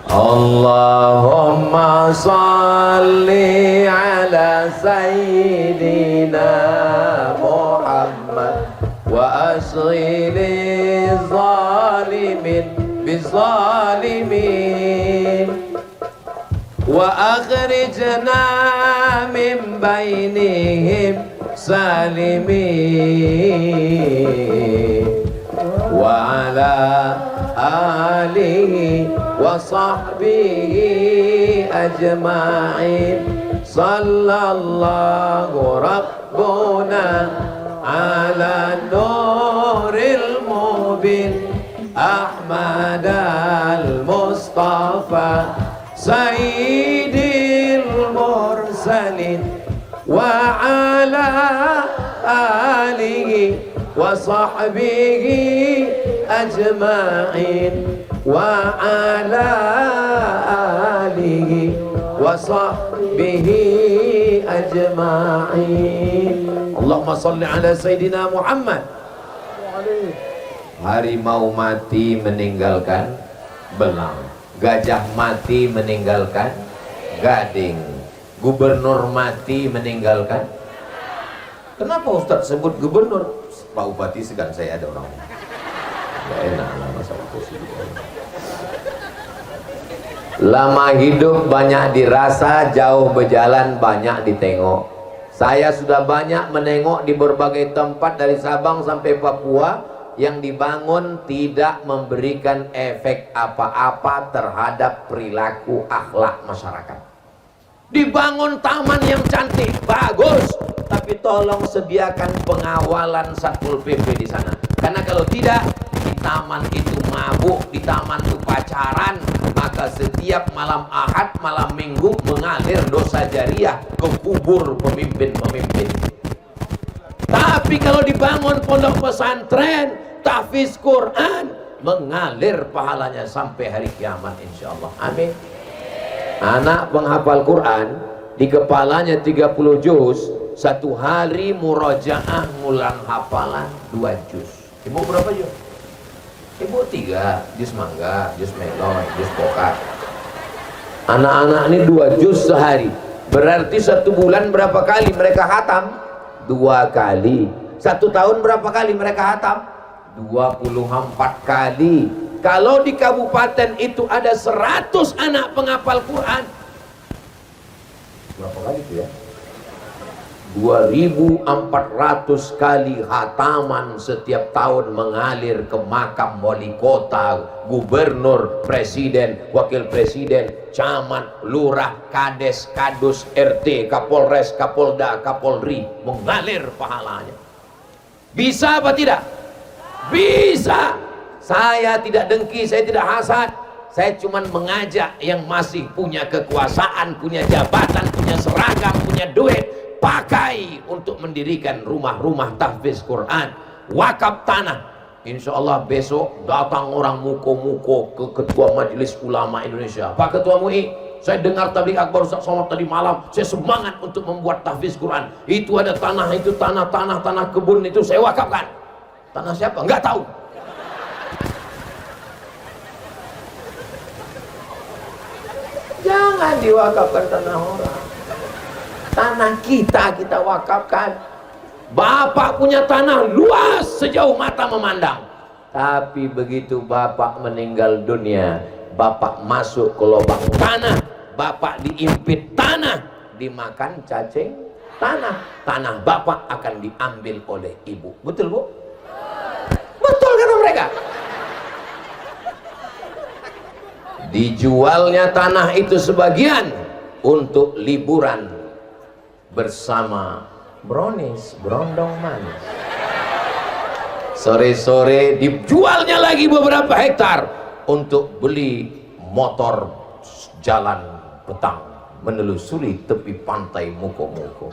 Allahumma salli ala sayyidina Muhammad wa asghili zalimin bizalimin wa akhrijna min bainihim salimin wa ala alihi wa sahbihi ajma'in sallallahu rabbuna ala nuril mubin Ahmad al-Mustafa sayyidil mursalin wa ala alihi wa sahbihi ajma'in wa ala alihi wa sahbihi ajma'in. Allahumma salli ala Sayyidina Muhammad. Harimau mati meninggalkan belang, gajah mati meninggalkan gading, gubernur mati meninggalkan. Kenapa Ustadz sebut gubernur? Pak Bupati segan saya ada orang. Gak enak lah masalah kursi. Lama hidup banyak dirasa, jauh berjalan banyak ditengok. Saya sudah banyak menengok di berbagai tempat dari Sabang sampai Papua yang dibangun tidak memberikan efek apa-apa terhadap perilaku akhlak masyarakat. Dibangun taman yang cantik, bagus, tapi tolong sediakan pengawalan Satpol PP di sana. Karena kalau tidak, di taman itu mabuk, di taman itu pacaran, maka setiap malam Ahad, malam Minggu mengalir dosa jariah ke kubur pemimpin-pemimpin. Tapi kalau dibangun pondok pesantren, tahfiz Quran, mengalir pahalanya sampai hari kiamat insyaallah. Amin. Anak penghafal Quran di kepalanya 30 juz, satu hari murojaah ngulang hafalan 2 juz. Ibu berapa juz? Ibu 3 juz mangga, juz melon, juz pokat. Anak-anak ini 2 juz sehari. Berarti 1 bulan berapa kali mereka khatam? 2 kali. 1 tahun berapa kali mereka khatam? 24 kali. Kalau di kabupaten itu ada 100 anak penghafal Quran, berapa kali itu ya? 2400 kali khataman setiap tahun mengalir ke makam wali kota, gubernur, presiden, wakil presiden, camat, lurah, kades, kadus, RT, kapolres, kapolda, kapolri, mengalir pahalanya. Bisa apa tidak? Bisa. Saya tidak dengki, saya tidak hasad. Saya cuma mengajak yang masih punya kekuasaan, punya jabatan, punya seragam, punya duit, pakai untuk mendirikan rumah-rumah tahfiz Quran, wakaf tanah. Insya Allah besok datang orang muko-muko ke Ketua Majelis Ulama Indonesia. Pak Ketua MUI, saya dengar tabligh akbar Ustaz Somad tadi malam, saya semangat untuk membuat tahfiz Quran. Itu ada tanah, itu tanah kebun itu saya wakafkan. Tanah siapa? Enggak tahu. Jangan diwakafkan tanah orang. Tanah kita wakafkan. Bapak punya tanah luas sejauh mata memandang. Tapi begitu Bapak meninggal dunia, Bapak masuk ke lubang tanah, Bapak diimpit tanah, dimakan cacing tanah. Tanah Bapak akan diambil oleh ibu. Betul Bu? Betul kata mereka. Dijualnya tanah itu sebagian untuk liburan bersama brownies, berondong manis. Sore-sore dijualnya lagi beberapa hektar untuk beli motor jalan petang menelusuri tepi pantai muko-muko.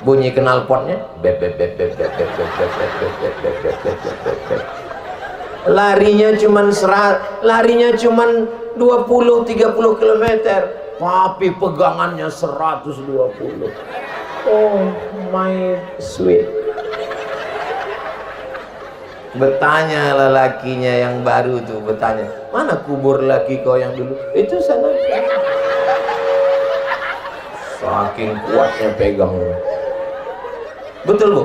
Bunyi knalpotnya larinya cuman 20-30 km, tapi pegangannya 120. Oh my sweet. Bertanya lelakinya yang baru tuh, bertanya, mana kubur laki kau yang dulu? Itu sana. Saking kuatnya pegang. Betul bu?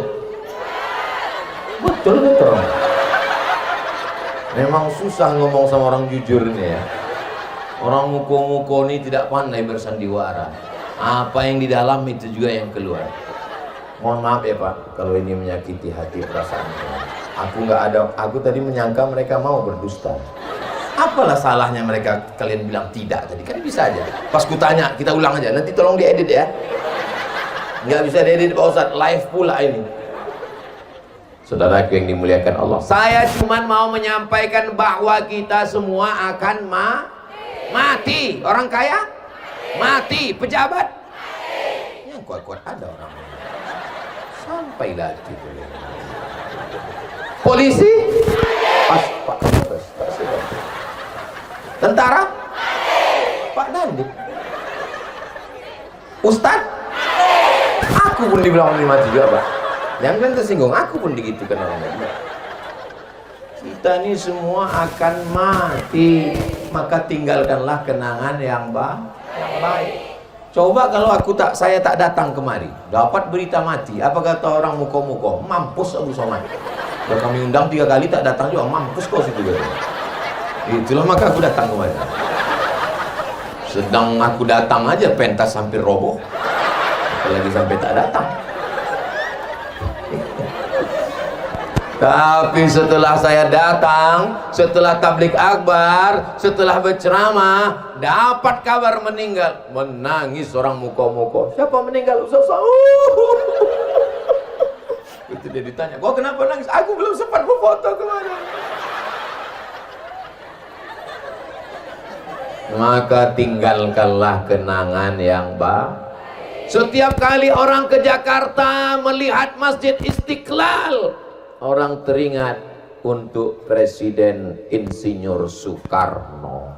Betul betul. Memang susah ngomong sama orang jujur nih ya. Orang muko-muko ini tidak pandai bersandiwara. Apa yang di dalam itu juga yang keluar. Mohon maaf ya Pak, kalau ini menyakiti hati perasaan. Aku tadi menyangka mereka mau berdusta. Apalah salahnya mereka kalian bilang tidak tadi? Kan bisa aja. Pas kutanya, kita ulang aja. Nanti tolong diedit ya. Nggak bisa diedit Pak Ustadz, live pula ini. Saudaraku yang dimuliakan Allah, saya cuma mau menyampaikan bahwa kita semua akan mati. Orang kaya mati, pejabat yang kuat-kuat ada orang sampai lagi. Polisi Pak tentara Pak Dandim, Ustadz aku pun dibilang mati juga Pak. Jangan kalian tersinggung, aku pun digitukan orangnya. Kita ini semua akan mati, maka tinggalkanlah kenangan yang baik. Coba kalau saya tak datang kemari, dapat berita mati, apa kata orang muko-muko? Mampus Abu Somad. Kalau kami undang 3 kali tak datang juga, mampus kau situ gitu. Itulah maka aku datang kemari. Sedang aku datang aja pentas hampir roboh, apalagi sampai tak datang. Tapi setelah saya datang, setelah tablik akbar, setelah berceramah, dapat kabar meninggal. Menangis orang muko-muko. Siapa meninggal? Ustaz? Itu dia ditanya, kok kenapa nangis? Aku belum sempat berfoto kemarin. Maka tinggalkanlah kenangan yang baik. Setiap kali orang ke Jakarta melihat Masjid Istiqlal, orang teringat untuk Presiden Insinyur Soekarno.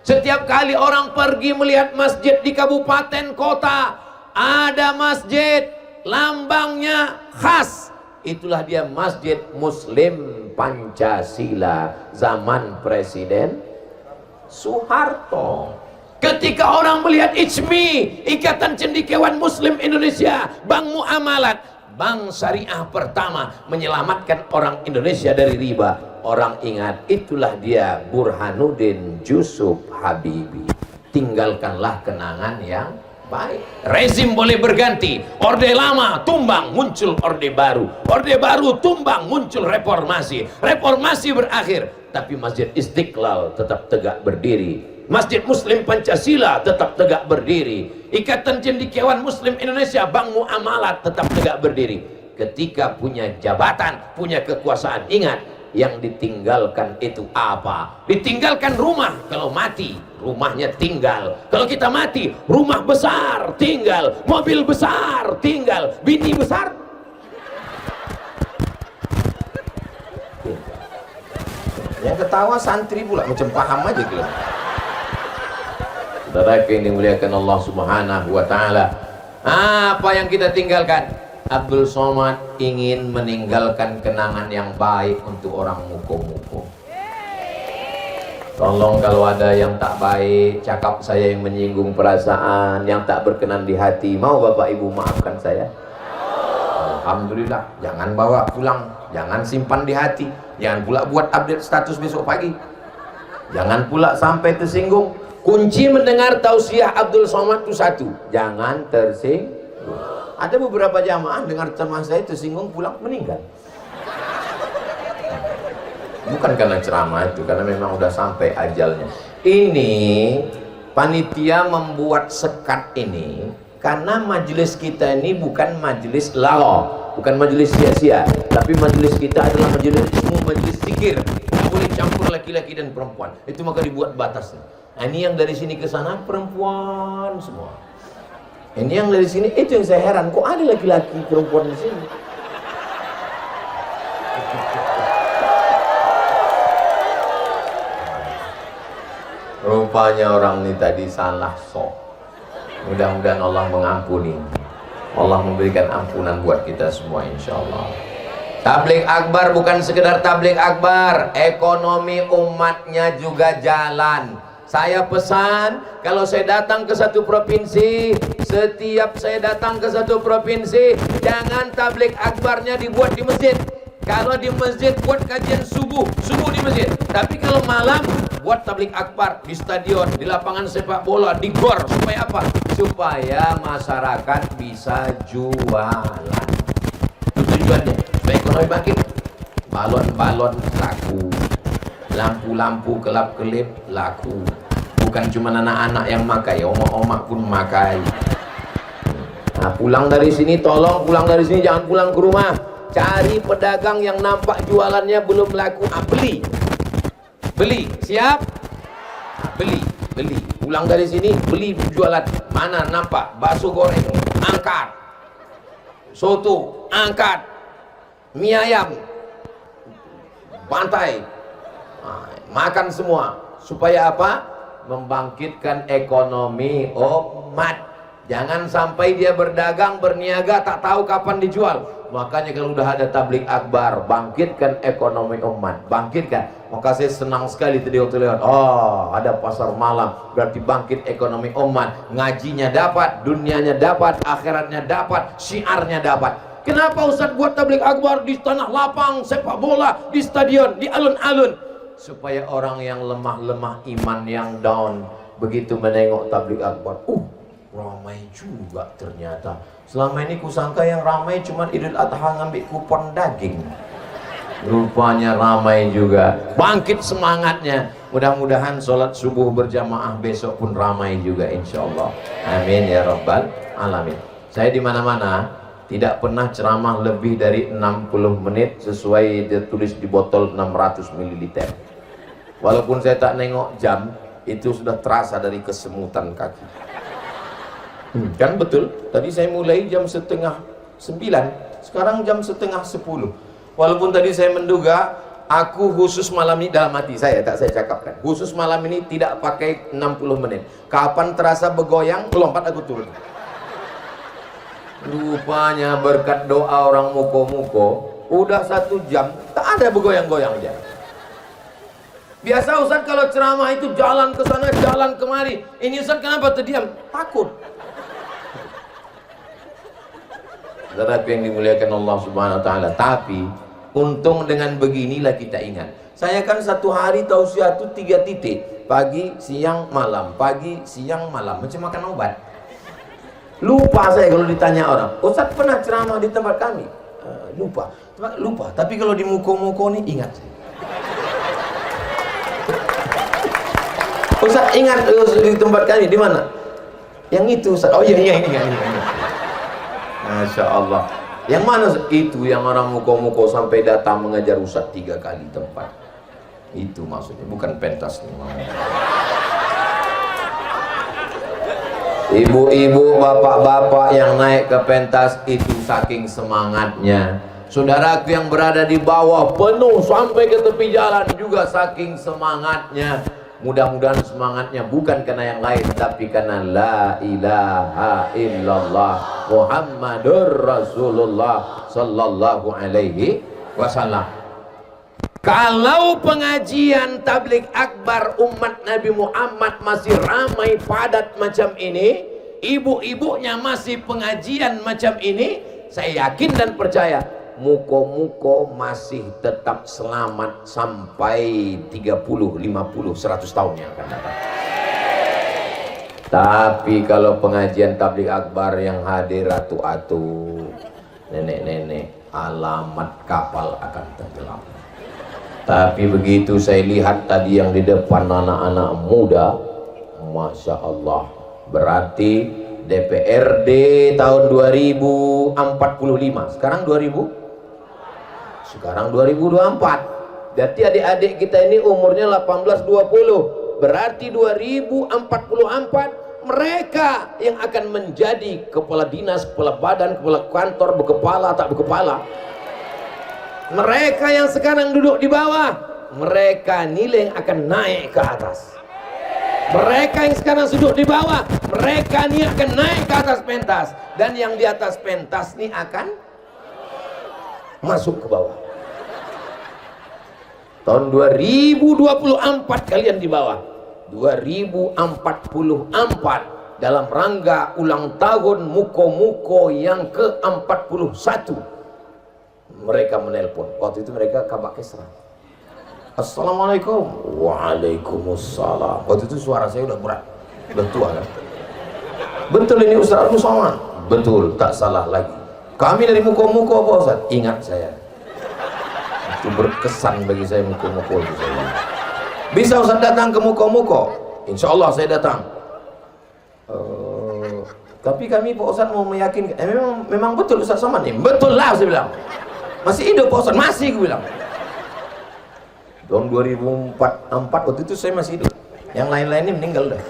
Setiap kali orang pergi melihat masjid di kabupaten kota, ada masjid, lambangnya khas. Itulah dia Masjid Muslim Pancasila zaman Presiden Soeharto. Ketika orang melihat ICMI, Ikatan Cendekiawan Muslim Indonesia, Bank Muamalat, bank syariah pertama menyelamatkan orang Indonesia dari riba, orang ingat itulah dia Burhanuddin Yusuf Habibie. Tinggalkanlah kenangan yang baik. Rezim boleh berganti, orde lama tumbang, muncul orde baru tumbang, muncul reformasi berakhir, tapi Masjid Istiqlal tetap tegak berdiri. Masjid Muslim Pancasila tetap tegak berdiri. Ikatan Cendekiawan Muslim Indonesia, Bank Muamalat tetap tegak berdiri. Ketika punya jabatan, punya kekuasaan, ingat yang ditinggalkan itu apa? Ditinggalkan rumah. Kalau mati, rumahnya tinggal. Kalau kita mati, rumah besar tinggal, mobil besar tinggal, bini besar. Yang ketawa santri pula, macam paham aja gitu. Saudara yang dimuliakan Allah Subhanahu wa Ta'ala, apa yang kita tinggalkan? Abdul Somad ingin meninggalkan kenangan yang baik untuk orang muko-muko. Tolong kalau ada yang tak baik, cakap saya yang menyinggung perasaan, yang tak berkenan di hati, mau Bapak Ibu maafkan saya? Alhamdulillah. Jangan bawa pulang, jangan simpan di hati, jangan pula buat update status besok pagi, jangan pula sampai tersinggung. Kunci mendengar tausiah Abdul Somad itu satu, jangan tersinggung. Ada beberapa jamaah dengar ceramah saya tersinggung, pulang meninggal. Bukan karena ceramah itu, karena memang udah sampai ajalnya. Ini panitia membuat sekat ini karena majelis kita ini bukan majelis lawa, bukan majelis sia-sia, tapi majelis kita adalah majelis ilmu, majelis zikir. Tidak boleh campur laki-laki dan perempuan. Itu maka dibuat batasnya. Nah, ini yang dari sini ke sana perempuan semua. Ini yang dari sini, itu yang saya heran, kok ada laki-laki perempuan di sini? Rupanya orang ini tadi salah sok. Mudah-mudahan Allah mengampuni, Allah memberikan ampunan buat kita semua insya Allah. Tabligh akbar bukan sekedar tabligh akbar, ekonomi umatnya juga jalan. Saya pesan, kalau saya datang ke satu provinsi, setiap saya datang ke satu provinsi, jangan tabligh akbarnya dibuat di masjid. Kalau di masjid buat kajian subuh di masjid. Tapi kalau malam buat tabligh akbar di stadion, di lapangan sepak bola, di gor. Supaya apa? Supaya masyarakat bisa jualan. Itu tujuannya. Supaya ekonomi bangkit. Balon-balon laku, lampu-lampu kelap-kelip laku. Bukan cuma anak-anak yang makai, omak-omak pun makai. Nah, pulang dari sini, tolong pulang dari sini jangan pulang ke rumah. Cari pedagang yang nampak jualannya belum laku, beli, siap? Beli. Pulang dari sini, beli jualan. Mana nampak bakso goreng, angkat. Soto, angkat. Mie ayam, pantai. Nah, makan semua. Supaya apa? Membangkitkan ekonomi umat. Jangan sampai dia berdagang, berniaga, tak tahu kapan dijual. Makanya kalau udah ada tabligh akbar, bangkitkan ekonomi umat, bangkitkan. Maka saya senang sekali tadi waktu lihat, oh ada pasar malam, berarti bangkit ekonomi umat. Ngajinya dapat, dunianya dapat, akhiratnya dapat, syiarnya dapat. Kenapa Ustaz buat tabligh akbar di tanah lapang, sepak bola, di stadion, di alun-alun? Supaya orang yang lemah-lemah iman, yang down, begitu menengok tabligh akbar, ramai juga ternyata. Selama ini kusangka yang ramai cuma Idul Adha ngambil kupon daging. Rupanya ramai juga. Bangkit semangatnya. Mudah-mudahan sholat subuh berjamaah besok pun ramai juga insyaallah. Amin ya rabbal alamin. Saya di mana-mana tidak pernah ceramah lebih dari 60 menit sesuai ditulis di botol 600 ml. Walaupun saya tak nengok jam, itu sudah terasa dari kesemutan kaki. Kan betul, tadi saya mulai jam 8:30, sekarang jam 9:30. Walaupun tadi saya menduga, aku khusus malam ini dalam hati saya, tak saya cakapkan, khusus malam ini tidak pakai 60 menit. Kapan terasa bergoyang, lompat aku turun. Rupanya berkat doa orang muko-muko, udah 1 jam, tak ada bergoyang-goyang aja. Biasa Ustaz kalau ceramah itu jalan ke sana, jalan kemari. Ini Ustaz kenapa terdiam? Takut. Saudaraku yang dimuliakan Allah Subhanahu wa taala, tapi untung dengan beginilah kita ingat. Saya kan satu hari tausiah itu 3 titik, pagi, siang, malam, pagi, siang, malam, macam makan obat. Lupa saya kalau ditanya orang, Ustaz pernah ceramah di tempat kami? Lupa. Tapi kalau di muko-muko nih ingat. Ustaz ingat di tempat kami di mana? Yang itu Ustaz. Oh iya. Masya Allah. Yang mana itu yang orang muko-muko sampai datang mengajar Ustaz 3 kali tempat. Itu maksudnya, bukan pentas nih. Ibu-ibu, bapak-bapak yang naik ke pentas itu saking semangatnya. Saudaraku yang berada di bawah penuh sampai ke tepi jalan juga saking semangatnya. Mudah-mudahan semangatnya bukan karena yang lain, tapi karena la ilaha illallah Muhammadur Rasulullah sallallahu alaihi wasallam. Kalau pengajian tabligh akbar umat Nabi Muhammad masih ramai padat macam ini, ibu-ibunya masih pengajian macam ini, saya yakin dan percaya muko-muko masih tetap selamat sampai 30, 50, 100 tahun yang akan datang. Tapi kalau pengajian tabligh akbar yang hadir atu-atu, nenek-nenek, alamat kapal akan tenggelam. Tapi begitu saya lihat tadi yang di depan anak-anak muda, Masya Allah, berarti DPRD tahun 2045, sekarang 2024. Berarti adik-adik kita ini umurnya 18-20. Berarti 2044 mereka yang akan menjadi kepala dinas, kepala badan, kepala kantor, berkepala tak berkepala. Mereka yang sekarang duduk di bawah, mereka nilai yang akan naik ke atas. Mereka yang sekarang duduk di bawah, mereka ini akan naik ke atas pentas. Dan yang di atas pentas ini akan masuk ke bawah. Tahun 2024 kalian di bawah. 2044 dalam rangka ulang tahun Muko-Muko yang ke-41 mereka menelpon. Waktu itu mereka kabak kesra. Assalamualaikum. Waalaikumsalam. Waktu itu suara saya udah berat, udah tua kan. Betul ini Ustaz Musawman? Betul, tak salah lagi. Kami dari Muko-Muko Pak Ustaz. Ingat saya. Itu berkesan bagi saya Muko-Muko itu saya. Bisa Ustaz datang ke Muko-Muko? Insya Allah saya datang. Tapi kami Pak Ustaz mau meyakinkan. Memang betul Ustaz Somad nih. Betul lah saya bilang. Masih hidup Pak Ustaz? Masih gue bilang. Tahun 2004 waktu itu saya masih hidup. Yang lain-lain ini meninggal dah.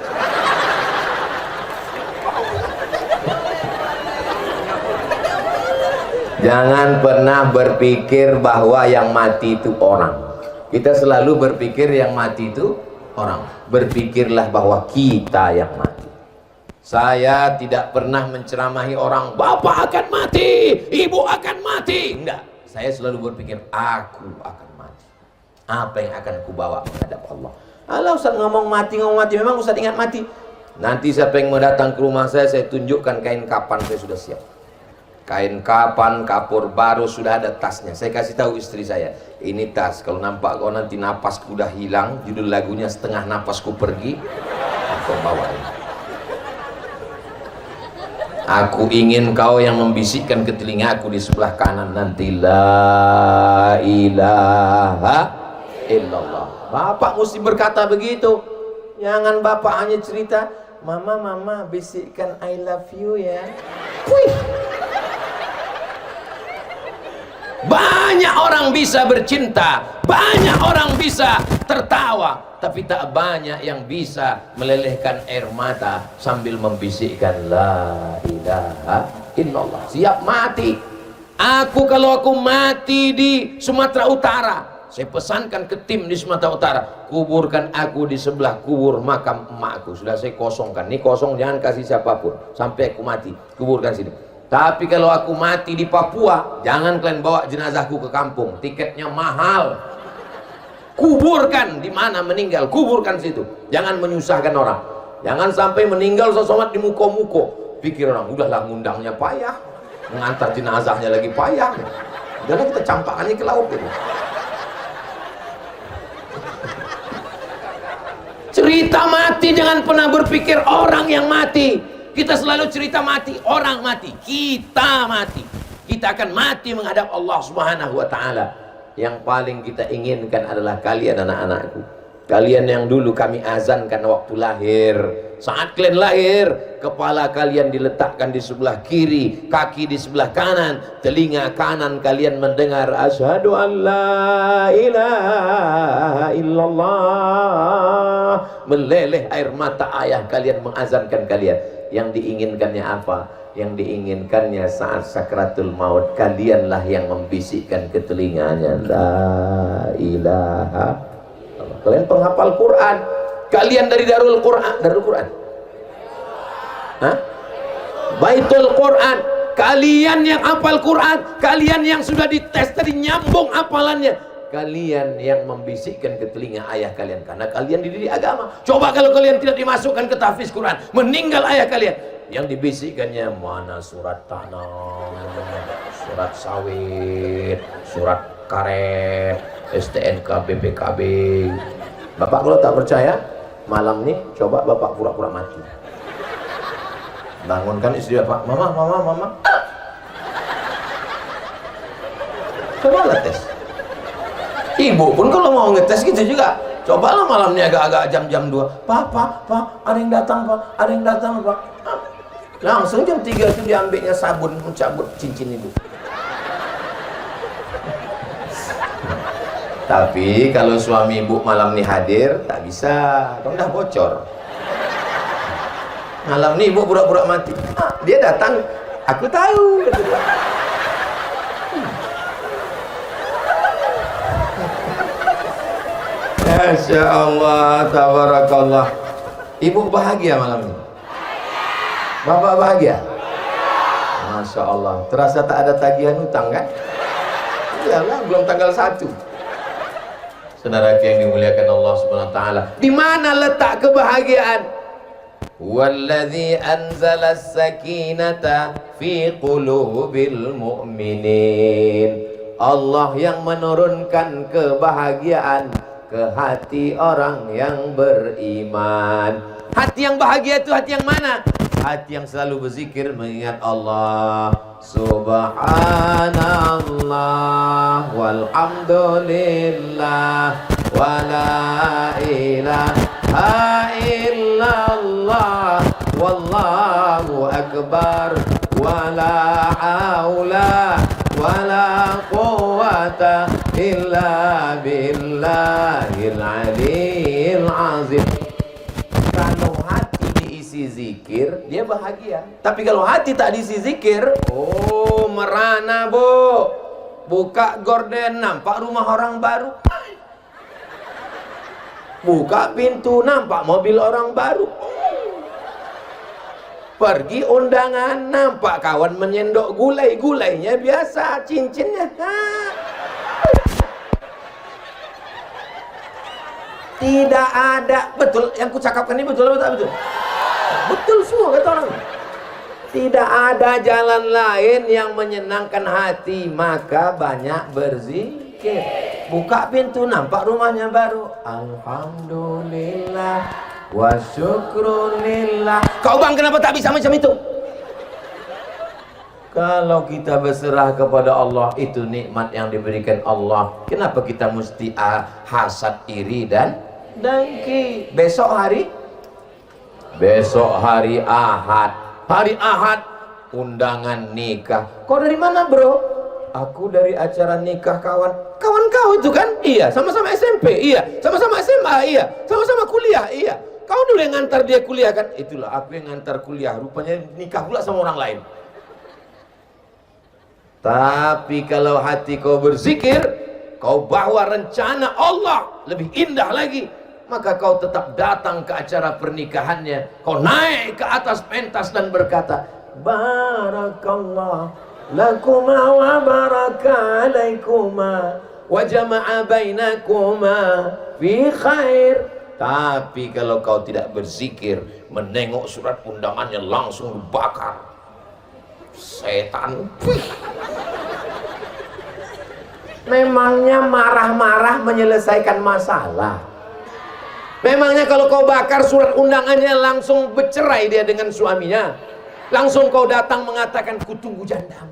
Jangan pernah berpikir bahwa yang mati itu orang. Kita selalu berpikir yang mati itu orang. Berpikirlah bahwa kita yang mati. Saya tidak pernah menceramahi orang, bapak akan mati, ibu akan mati. Enggak, saya selalu berpikir aku akan mati. Apa yang akan kubawa menghadap Allah. Kalau Ustaz ngomong mati, memang Ustaz ingat mati. Nanti siapa yang mau datang ke rumah saya tunjukkan kain kapan saya sudah siap. Kain kapan, kapur baru, sudah ada tasnya. Saya kasih tahu istri saya, ini tas, kalau nampak kau nanti napasku udah hilang, judul lagunya setengah napasku pergi, kau bawa ini. Aku ingin kau yang membisikkan ke telingaku di sebelah kanan nanti, la ilaha illallah. Bapak mesti berkata begitu. Jangan bapak hanya cerita, mama bisikkan I love you ya. Wih. Banyak orang bisa bercinta, banyak orang bisa tertawa, tapi tak banyak yang bisa melelehkan air mata sambil membisikkan la ilaha illallah. Siap mati. Kalau aku mati di Sumatera Utara, saya pesankan ke tim di Sumatera Utara, kuburkan aku di sebelah kubur makam emakku. Sudah saya kosongkan. Ini kosong, jangan kasih siapapun sampai aku mati. Kuburkan sini. Tapi kalau aku mati di Papua, jangan kalian bawa jenazahku ke kampung. Tiketnya mahal. Kuburkan di mana meninggal, kuburkan situ. Jangan menyusahkan orang. Jangan sampai meninggal sesomat di Muko-Muko. Pikir orang, udahlah ngundangnya payah, mengantar jenazahnya lagi payah. Udahlah kita campakkannya ke laut gitu. Cerita mati, jangan pernah berpikir orang yang mati. Kita selalu cerita mati, orang mati, kita mati. Kita akan mati menghadap Allah Subhanahu wa taala. Yang paling kita inginkan adalah kalian anak-anakku. Kalian yang dulu kami azankan waktu lahir. Saat kalian lahir, kepala kalian diletakkan di sebelah kiri, kaki di sebelah kanan, telinga kanan kalian mendengar asyhadu an la ilaha illallah. Meleleh air mata ayah kalian mengazankan kalian. Yang diinginkannya apa? Yang diinginkannya saat sakratul maut, kalianlah yang membisikkan ke telinganya la ilaha. Kalian penghafal Quran, kalian dari Darul Quran, hah? Baitul Quran, kalian yang hafal Quran, kalian yang sudah dites tadi nyambung hafalannya, kalian yang membisikkan ke telinga ayah kalian karena kalian dididik agama. Coba kalau kalian tidak dimasukkan ke tahfiz Quran, meninggal ayah kalian, yang dibisikkannya mana surat tanam, surat sawit, surat karet, STNK, BPKB. Bapak kalau tak percaya, malam nih coba bapak pura-pura mati. Bangunkan istri bapak, mama. Cobalah tes. Ibu pun kalau mau ngetes gitu juga. Cobalah malamnya agak-agak jam-jam 2. Pak, ada yang datang Pak. Langsung jam 3 itu diambilnya sabun mencabut cincin ibu. Tapi kalau suami ibu malam ini hadir, tak bisa, dong dah bocor. Malam ini ibu pura-pura mati. Dia datang, aku tahu. Masya Allah, tabarakallah. Ibu bahagia malam ini? Bapak bahagia? Masya Allah. Terasa tak ada tagihan hutang kan? Iyalah, belum tanggal 1. Saudara yang dimuliakan Allah Subhanahu wa taala, di mana letak kebahagiaan? Walladzi anzala as-sakinata fi qulubil mu'minin. Allah yang menurunkan kebahagiaan ke hati orang yang beriman. Hati yang bahagia itu hati yang mana? Hati yang selalu berzikir mengingat Allah. Subhanallah walhamdulillah wala ilaha illallah wallahu akbar wala haula wala quwwata illa billahil aliyil azim. Kalau hati diisi zikir, dia bahagia. Tapi kalau hati tak diisi zikir, oh merana bu. Buka gorden, nampak rumah orang baru. Buka pintu, nampak mobil orang baru. Pergi undangan, nampak kawan menyendok gulai. Gulainya biasa, cincinnya. Tidak ada, betul yang kucakapkan ini betul atau tak betul? Betul semua kata orang. Tidak ada jalan lain yang menyenangkan hati, maka banyak berzikir. Buka pintu, nampak rumahnya baru. Alhamdulillah wa syukrulillah. Kau bang kenapa tak bisa macam itu? Kalau kita berserah kepada Allah, itu nikmat yang diberikan Allah. Kenapa kita mesti hasad, iri dan dengki? Besok hari Ahad. Hari Ahad undangan nikah. Kau dari mana bro? Aku dari acara nikah kawan. Kawan kau itu kan? Iya. Sama-sama SMP? Iya. Sama-sama SMA? Iya. Sama-sama kuliah? Iya. Kau dulu yang ngantar dia kuliah kan? Itulah aku yang ngantar kuliah. Rupanya nikah pula sama orang lain. Tapi kalau hati kau berzikir, kau bawa rencana Allah lebih indah lagi, maka kau tetap datang ke acara pernikahannya. Kau naik ke atas pentas dan berkata, Barakallah lakuma wa baraka alaikuma wa jama'a bainakuma fi khair. Tapi kalau kau tidak berzikir, menengok surat undangannya langsung dibakar. Setan. Memangnya marah-marah menyelesaikan masalah? Memangnya kalau kau bakar surat undangannya langsung bercerai dia dengan suaminya? Langsung kau datang mengatakan kutunggu jandamu.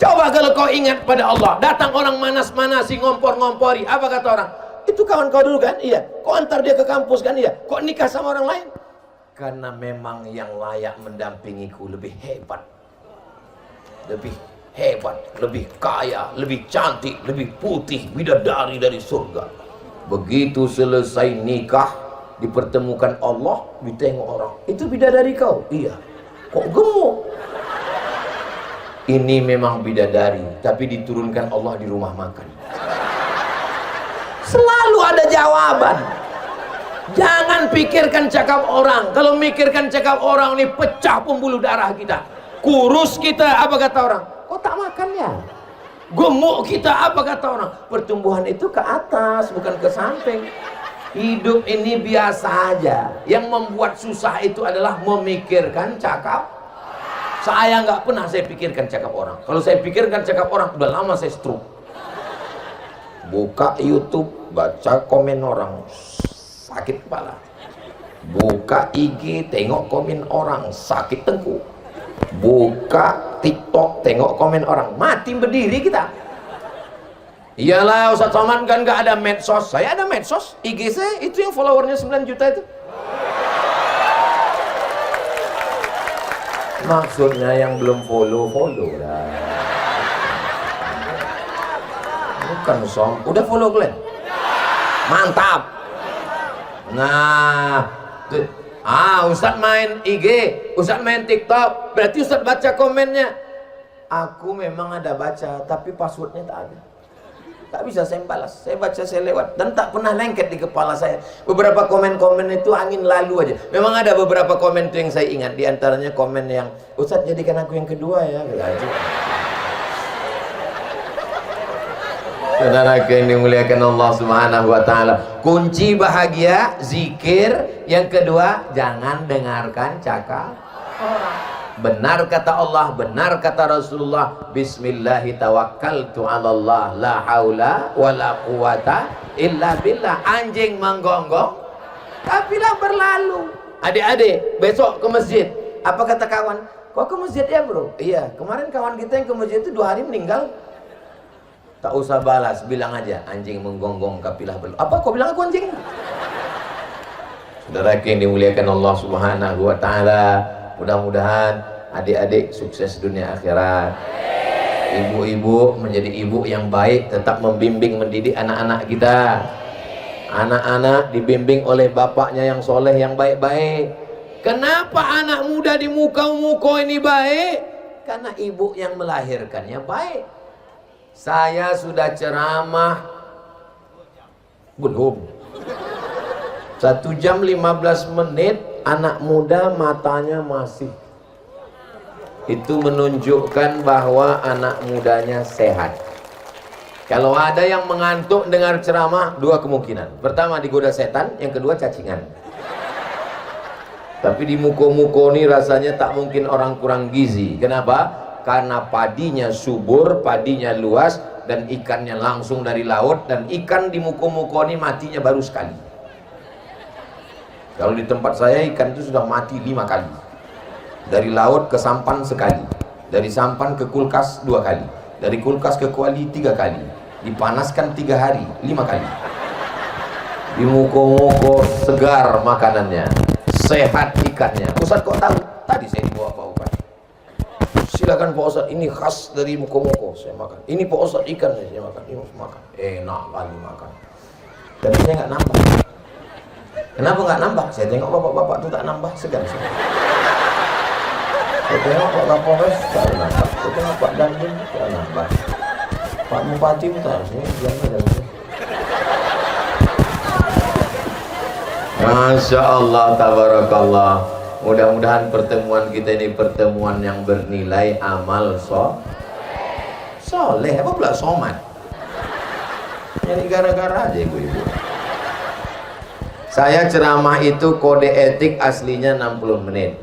Coba kalau kau ingat pada Allah, datang orang manas-manasi, ngompor-ngompori, apa kata orang? Itu kawan kau dulu kan? Iya. Kok antar dia ke kampus kan? Iya. Kok nikah sama orang lain? Karena memang yang layak mendampingiku lebih hebat, lebih hebat, lebih kaya, lebih cantik, lebih putih, bidadari dari surga. Begitu selesai nikah, dipertemukan Allah, ditengok orang, itu bidadari kau? Iya. Kok gemuk? Ini memang bidadari, tapi diturunkan Allah di rumah makan. Selalu ada jawaban. Jangan pikirkan cakap orang. Kalau mikirkan cakap orang ini pecah pembuluh darah kita, kurus kita, apa kata orang? Kok tak makan ya? Gemuk kita, apa kata orang? Pertumbuhan itu ke atas, bukan ke samping. Hidup ini biasa aja. Yang membuat susah itu adalah memikirkan cakap. Saya nggak pernah saya pikirkan cakap orang. Kalau saya pikirkan cakap orang, udah lama saya stroke. Buka YouTube, baca komen orang, sakit kepala. Buka IG, tengok komen orang, sakit tengkuk. Buka TikTok, tengok komen orang, mati berdiri kita. Iyalah Ustaz Somad kan gak ada medsos. Saya ada medsos, IG saya itu yang followernya 9 juta itu. Maksudnya yang belum follow lah. Bukan Som, udah follow kalian? Mantap. Nah, Ustaz main IG, Ustaz main TikTok, berarti Ustaz baca komennya. Aku memang ada baca, tapi passwordnya tak ada. Tak bisa saya balas. Saya baca, saya lewat, dan tak pernah lengket di kepala saya. Beberapa komen-komen itu angin lalu aja. Memang ada beberapa komen itu yang saya ingat. Di antaranya komen yang, Ustaz jadikan aku yang kedua ya. Saudara yang dimuliakan Allah Subhanahu wa taala. Kunci bahagia zikir. Yang kedua, jangan dengarkan cakap orang. Benar kata Allah, benar kata Rasulullah, bismillahi tawakkaltu 'alallah, la haula wala quwata illa billah. Anjing menggonggong, kafilah berlalu. Adik-adik, besok ke masjid. Apa kata kawan? Kok ke masjid ya bro? Iya, kemarin kawan kita yang ke masjid itu 2 hari meninggal. Tak usah balas, bilang aja anjing menggonggong, kafilah berlalu. Apa kau bilang aku anjing? Saudara yang dimuliakan Allah Subhanahu wa taala, mudah-mudahan adik-adik sukses dunia akhirat. Ibu-ibu menjadi ibu yang baik, tetap membimbing mendidik anak-anak kita. Anak-anak dibimbing oleh bapaknya yang soleh, yang baik-baik. Kenapa anak muda di muka-muka ini baik? Karena ibu yang melahirkannya baik. Saya sudah ceramah belum 1 jam 15 menit, anak muda matanya masih. Itu menunjukkan bahwa anak mudanya sehat. Kalau ada yang mengantuk dengar ceramah, 2 kemungkinan. Pertama, digoda setan, yang kedua cacingan. Tapi di muko-muko ini rasanya tak mungkin orang kurang gizi. Kenapa? Karena padinya subur, padinya luas, dan ikannya langsung dari laut. Dan ikan di muko-muko ini matinya baru sekali. Kalau di tempat saya ikan itu sudah mati 5 kali. Dari laut ke sampan sekali, dari sampan ke kulkas 2 kali, dari kulkas ke kuali 3 kali, dipanaskan 3 hari 5 kali. Di muko-muko segar makanannya, sehat ikannya. Ustaz kok tahu? Tadi saya dibawa Pak Ustaz. Silakan Pak Ustaz, ini khas dari muko-muko, saya makan. Ini Pak Ustaz ikan saya makan, ini makan. Enak kali makan. Tapi saya nggak nambah. Kenapa nggak nambah? Saya tengok bapak-bapak itu tak nambah, segan saya. Saya tengok Pak Kapolres, tak nambah. Saya tengok Pak Dandim, tak nambah. Pak Bupati pun tak harusnya, jangan. Masya Allah, tabarakallah. Mudah-mudahan pertemuan kita ini pertemuan yang bernilai amal soleh. Apa pula somat? Jadi gara-gara aja ibu-ibu. Saya ceramah itu kode etik aslinya 60 menit.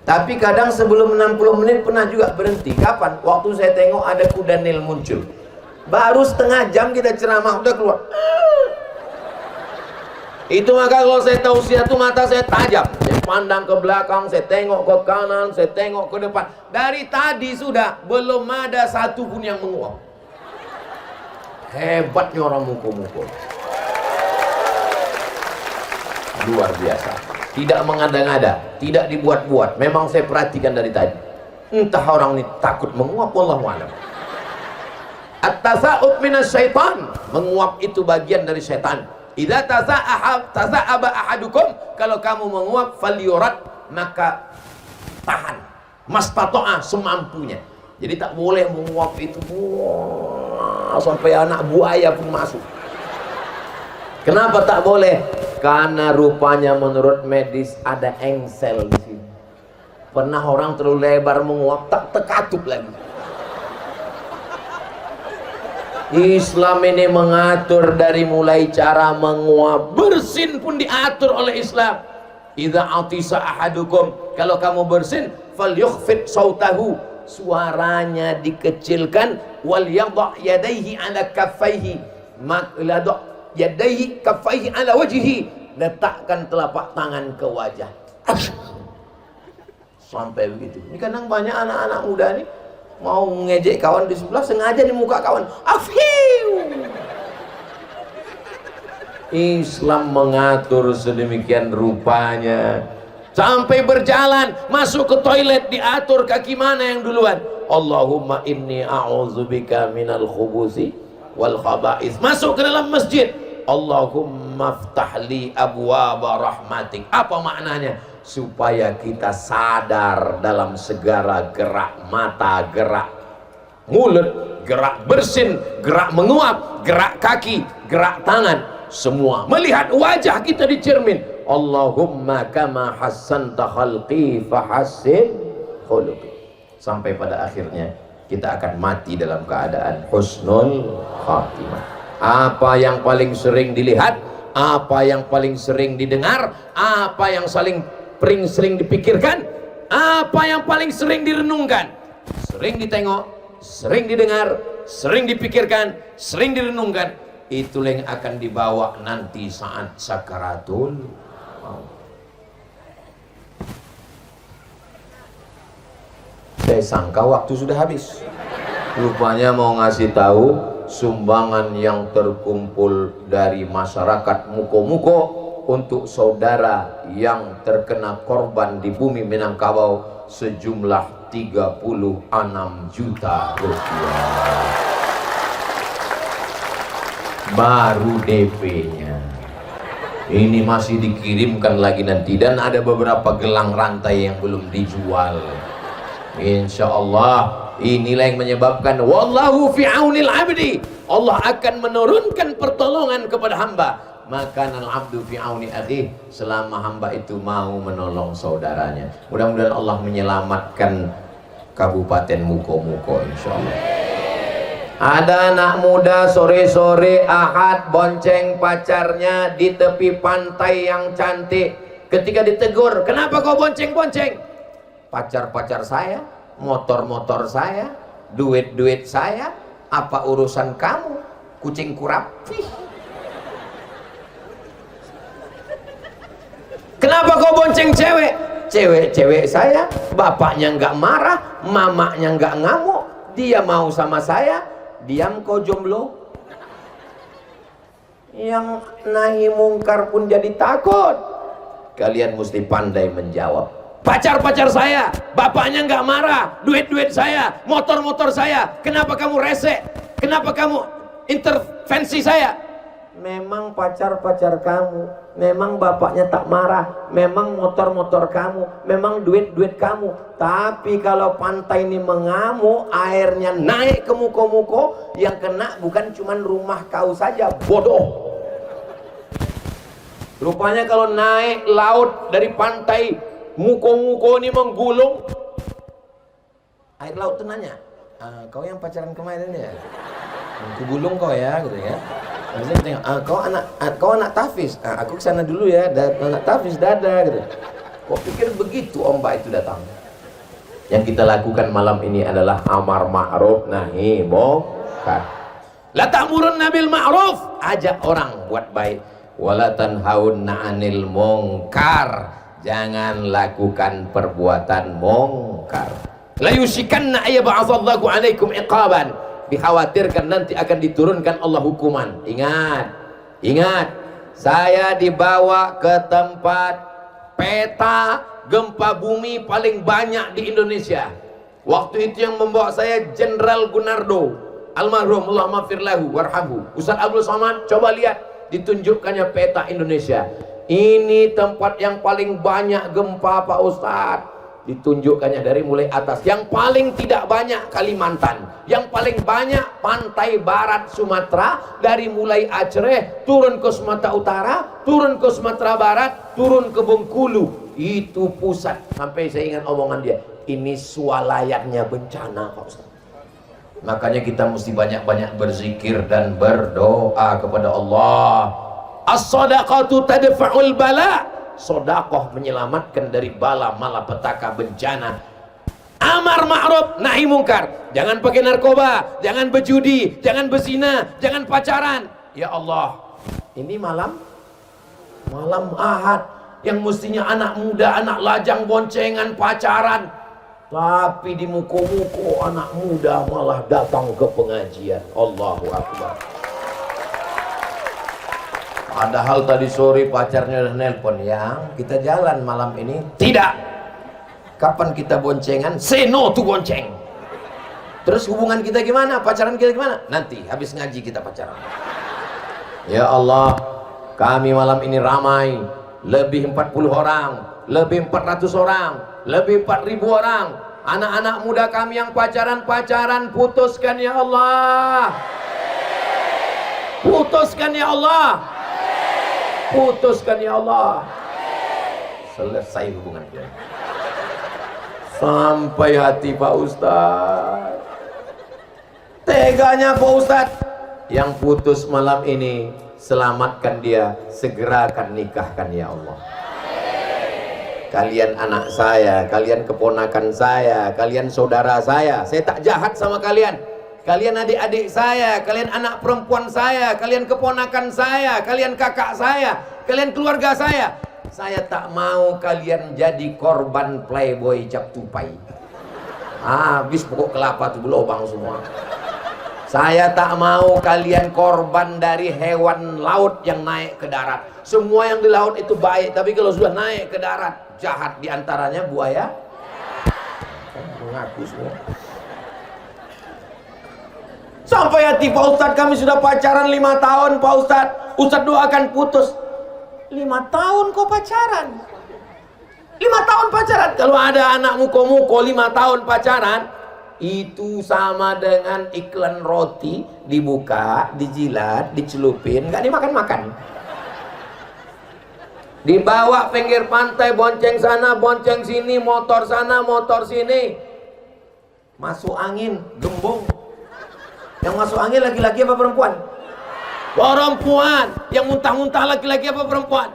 Tapi kadang sebelum 60 menit pernah juga berhenti. Kapan? Waktu saya tengok ada kuda Nil muncul. Baru setengah jam kita ceramah udah keluar. Itu maka kalau saya tausiah itu mata saya tajam. Saya pandang ke belakang, saya tengok ke kanan, saya tengok ke depan. Dari tadi sudah belum ada satu pun yang menguap. Hebatnya orang muko-muko. Luar biasa. Tidak mengada-ngada, tidak dibuat-buat. Memang saya perhatikan dari tadi. Entah orang ini takut menguap, wallahu a'lam. At-tasa'ub minas syaitan. Menguap itu bagian dari syaitan. Idza tasa'aba ahadukum, kalau kamu menguap falyurat, maka tahan. Mastato'a, semampunya. Jadi tak boleh menguap itu sampai anak buaya pun masuk. Kenapa tak boleh? Karena rupanya menurut medis ada engsel di sini. Pernah orang terlalu lebar menguap, tak terkatup lagi. Islam ini mengatur dari mulai cara menguap, bersin pun diatur oleh Islam. Idza atisa ahadukum, kalau kamu bersin, falyukhfid sautahu, suaranya dikecilkan, wal yadha yadayhi ala kaffaihi, yadayhi kaffaihi ala wajhihi, letakkan telapak tangan ke wajah. Sampai begitu. Ini kadang banyak anak-anak muda nih mau ngejek kawan di sebelah, sengaja di muka kawan. Afhiu. Islam mengatur sedemikian rupanya. Sampai berjalan, masuk ke toilet, diatur kaki mana yang duluan. Allahumma inni a'udzubika minal khubusi wal khaba'is. Masuk ke dalam masjid, Allahumma ftahli abwaba rahmatik. Apa maknanya? Supaya kita sadar dalam segala gerak mata, gerak mulut, gerak bersin, gerak menguap, gerak kaki, gerak tangan, semua melihat wajah kita di cermin. Allahumma kama hassanta khalqi fahassin khuluqi. Sampai pada akhirnya kita akan mati dalam keadaan husnul khatimah. Apa yang paling sering dilihat, apa yang paling sering didengar, apa yang paling sering dipikirkan, apa yang paling sering direnungkan, sering ditengok, sering didengar, sering dipikirkan, sering direnungkan, itulah yang akan dibawa nanti saat sakaratul maut. Saya sangka waktu sudah habis, rupanya mau ngasih tahu sumbangan yang terkumpul dari masyarakat Muko-Muko untuk saudara yang terkena korban di bumi Minangkabau sejumlah 36 juta rupiah. Baru DP-nya. Ini masih dikirimkan lagi nanti, dan ada beberapa gelang rantai yang belum dijual. Insya Allah inilah yang menyebabkan wallahu fi aunil abdi, Allah akan menurunkan pertolongan kepada hamba. Maka al-abdu fi auni akhi, selama hamba itu mau menolong saudaranya. Mudah-mudahan Allah menyelamatkan Kabupaten Muko-Muko insyaallah. Ada anak muda sore-sore Ahad bonceng pacarnya di tepi pantai yang cantik. Ketika ditegur, kenapa kau bonceng-bonceng? Pacar-pacar saya, motor-motor saya, duit-duit saya, apa urusan kamu? Kucing kurapi. Kenapa kau bonceng cewek? Cewek-cewek saya, bapaknya nggak marah, mamanya nggak ngamuk, dia mau sama saya, diam kau jomblo. Yang nahi mungkar pun jadi takut. Kalian mesti pandai menjawab. Pacar-pacar saya, bapaknya nggak marah, duit-duit saya, motor-motor saya, kenapa kamu rese? Kenapa kamu intervensi saya? Memang pacar-pacar kamu, memang bapaknya tak marah, memang motor-motor kamu, memang duit-duit kamu. Tapi kalau pantai ini mengamuk, airnya naik ke Muko-Muko, yang kena bukan cuma rumah kau saja, bodoh. Rupanya kalau naik laut dari pantai Muko-Muko ini menggulung, air laut tuh nanya, kau yang pacaran kemarin ya? Aku gulung kau ya, gitu ya. Maksudnya kau anak Tafiz, aku kesana dulu ya, anak Tafiz dada, gitu. Kok pikir begitu ombak itu datang? Yang kita lakukan malam ini adalah amar ma'ruf nahi munkar. La ta'murunna bil ma'ruf, ajak orang buat baik. Wala tanhaunna 'anil munkar, jangan lakukan perbuatan mungkar. La yusikanna ayyab'atsallahu 'alaikum iqaban, dikhawatirkan nanti akan diturunkan Allah hukuman. Ingat, saya dibawa ke tempat peta gempa bumi paling banyak di Indonesia. Waktu itu yang membawa saya Jenderal Gunardo, almarhum, Allah maghfir lahu warhamhu. Ustaz Abdul Somad, coba lihat ditunjukkannya peta Indonesia. Ini tempat yang paling banyak gempa Pak Ustadz. Ditunjukkannya dari mulai atas. Yang paling tidak banyak Kalimantan, yang paling banyak pantai barat Sumatera, dari mulai Aceh turun ke Sumatera Utara, turun ke Sumatera Barat, turun ke Bengkulu. Itu pusat. Sampai saya ingat omongan dia, ini swalayannya bencana Pak Ustadz. Makanya kita mesti banyak-banyak berzikir dan berdoa kepada Allah. As-sadaqatu tadfa'ul bala, sedekah menyelamatkan dari bala malapetaka bencana. Amar ma'ruf nahi mungkar, jangan pakai narkoba, jangan berjudi, jangan berzina, jangan pacaran. Ya Allah, ini malam Ahad yang mestinya anak muda, anak lajang boncengan pacaran, tapi di Muko-Muko anak muda malah datang ke pengajian. Allahu Akbar. Padahal tadi sore pacarnya udah nelpon, yang kita jalan malam ini. Tidak. Kapan kita boncengan? Say no to bonceng. Terus hubungan kita gimana? Pacaran kita gimana? Nanti habis ngaji kita pacaran. Ya Allah, kami malam ini ramai, lebih 40 orang, lebih 400 orang, lebih 4000 orang. Anak-anak muda kami yang pacaran-pacaran, putuskan ya Allah. Putuskan ya Allah. Putuskan ya Allah. Selesai hubungan kita. Sampai hati Pak Ustaz. Teganya Pak Ustaz. Yang putus malam ini, selamatkan dia, segerakan nikahkan ya Allah. Kalian anak saya, kalian keponakan saya, kalian saudara saya tak jahat sama kalian. Kalian adik-adik saya, kalian anak perempuan saya, kalian keponakan saya, kalian kakak saya, kalian keluarga saya. Saya tak mau kalian jadi korban playboy cap tupai. Habis pokok kelapa tuh berlubang semua. Saya tak mau kalian korban dari hewan laut yang naik ke darat. Semua yang di laut itu baik, tapi kalau sudah naik ke darat, jahat. Diantaranya buaya. Mengaku semua. Sampai hati Pak Ustadz, kami sudah pacaran 5 tahun Pak Ustadz. Ustadz doakan putus. 5 tahun kok pacaran? 5 tahun pacaran. Kalau ada anak muko-muko 5 tahun pacaran, itu sama dengan iklan roti, dibuka, dijilat, dicelupin, nggak dimakan-makan. Dibawa pinggir pantai, bonceng sana, bonceng sini, motor sana, motor sini. Masuk angin, gembung. Yang masuk angin laki-laki apa perempuan? Perempuan. Yang muntah-muntah laki-laki apa perempuan?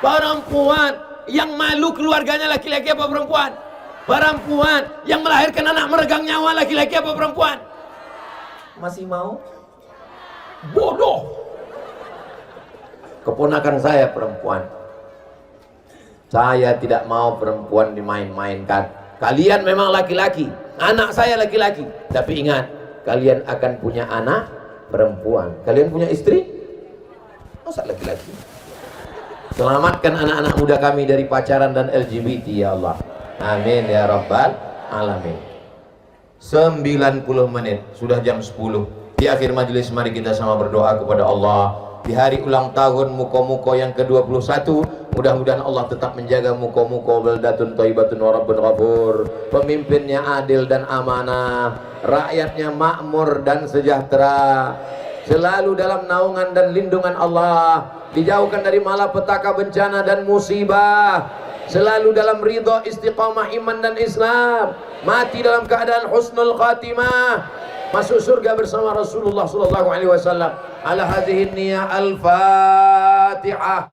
Perempuan. Yang malu keluarganya laki-laki apa perempuan? Perempuan. Yang melahirkan anak meregang nyawa laki-laki apa perempuan? Masih mau? Bodoh. Keponakan saya perempuan. Saya tidak mau perempuan dimain-mainkan. Kalian memang laki-laki, anak saya laki-laki. Tapi ingat, kalian akan punya anak perempuan. Kalian punya istri? Masa laki-laki? Selamatkan anak-anak muda kami dari pacaran dan LGBT ya Allah. Amin ya Rabbal Alamin. 90 menit, sudah jam 10. Di akhir majelis mari kita sama berdoa kepada Allah. Di hari ulang tahun muko-muko yang ke-21, mudah-mudahan Allah tetap menjaga muko-muko baldatun thayyibatun wa rabbun ghafur. Pemimpinnya adil dan amanah, rakyatnya makmur dan sejahtera, selalu dalam naungan dan lindungan Allah, dijauhkan dari malapetaka, bencana dan musibah, selalu dalam ridha, istiqamah iman dan Islam, mati dalam keadaan husnul khatimah, masuk surga bersama Rasulullah sallallahu alaihi wasallam. Ala hadhihi niyah al-Fatihah.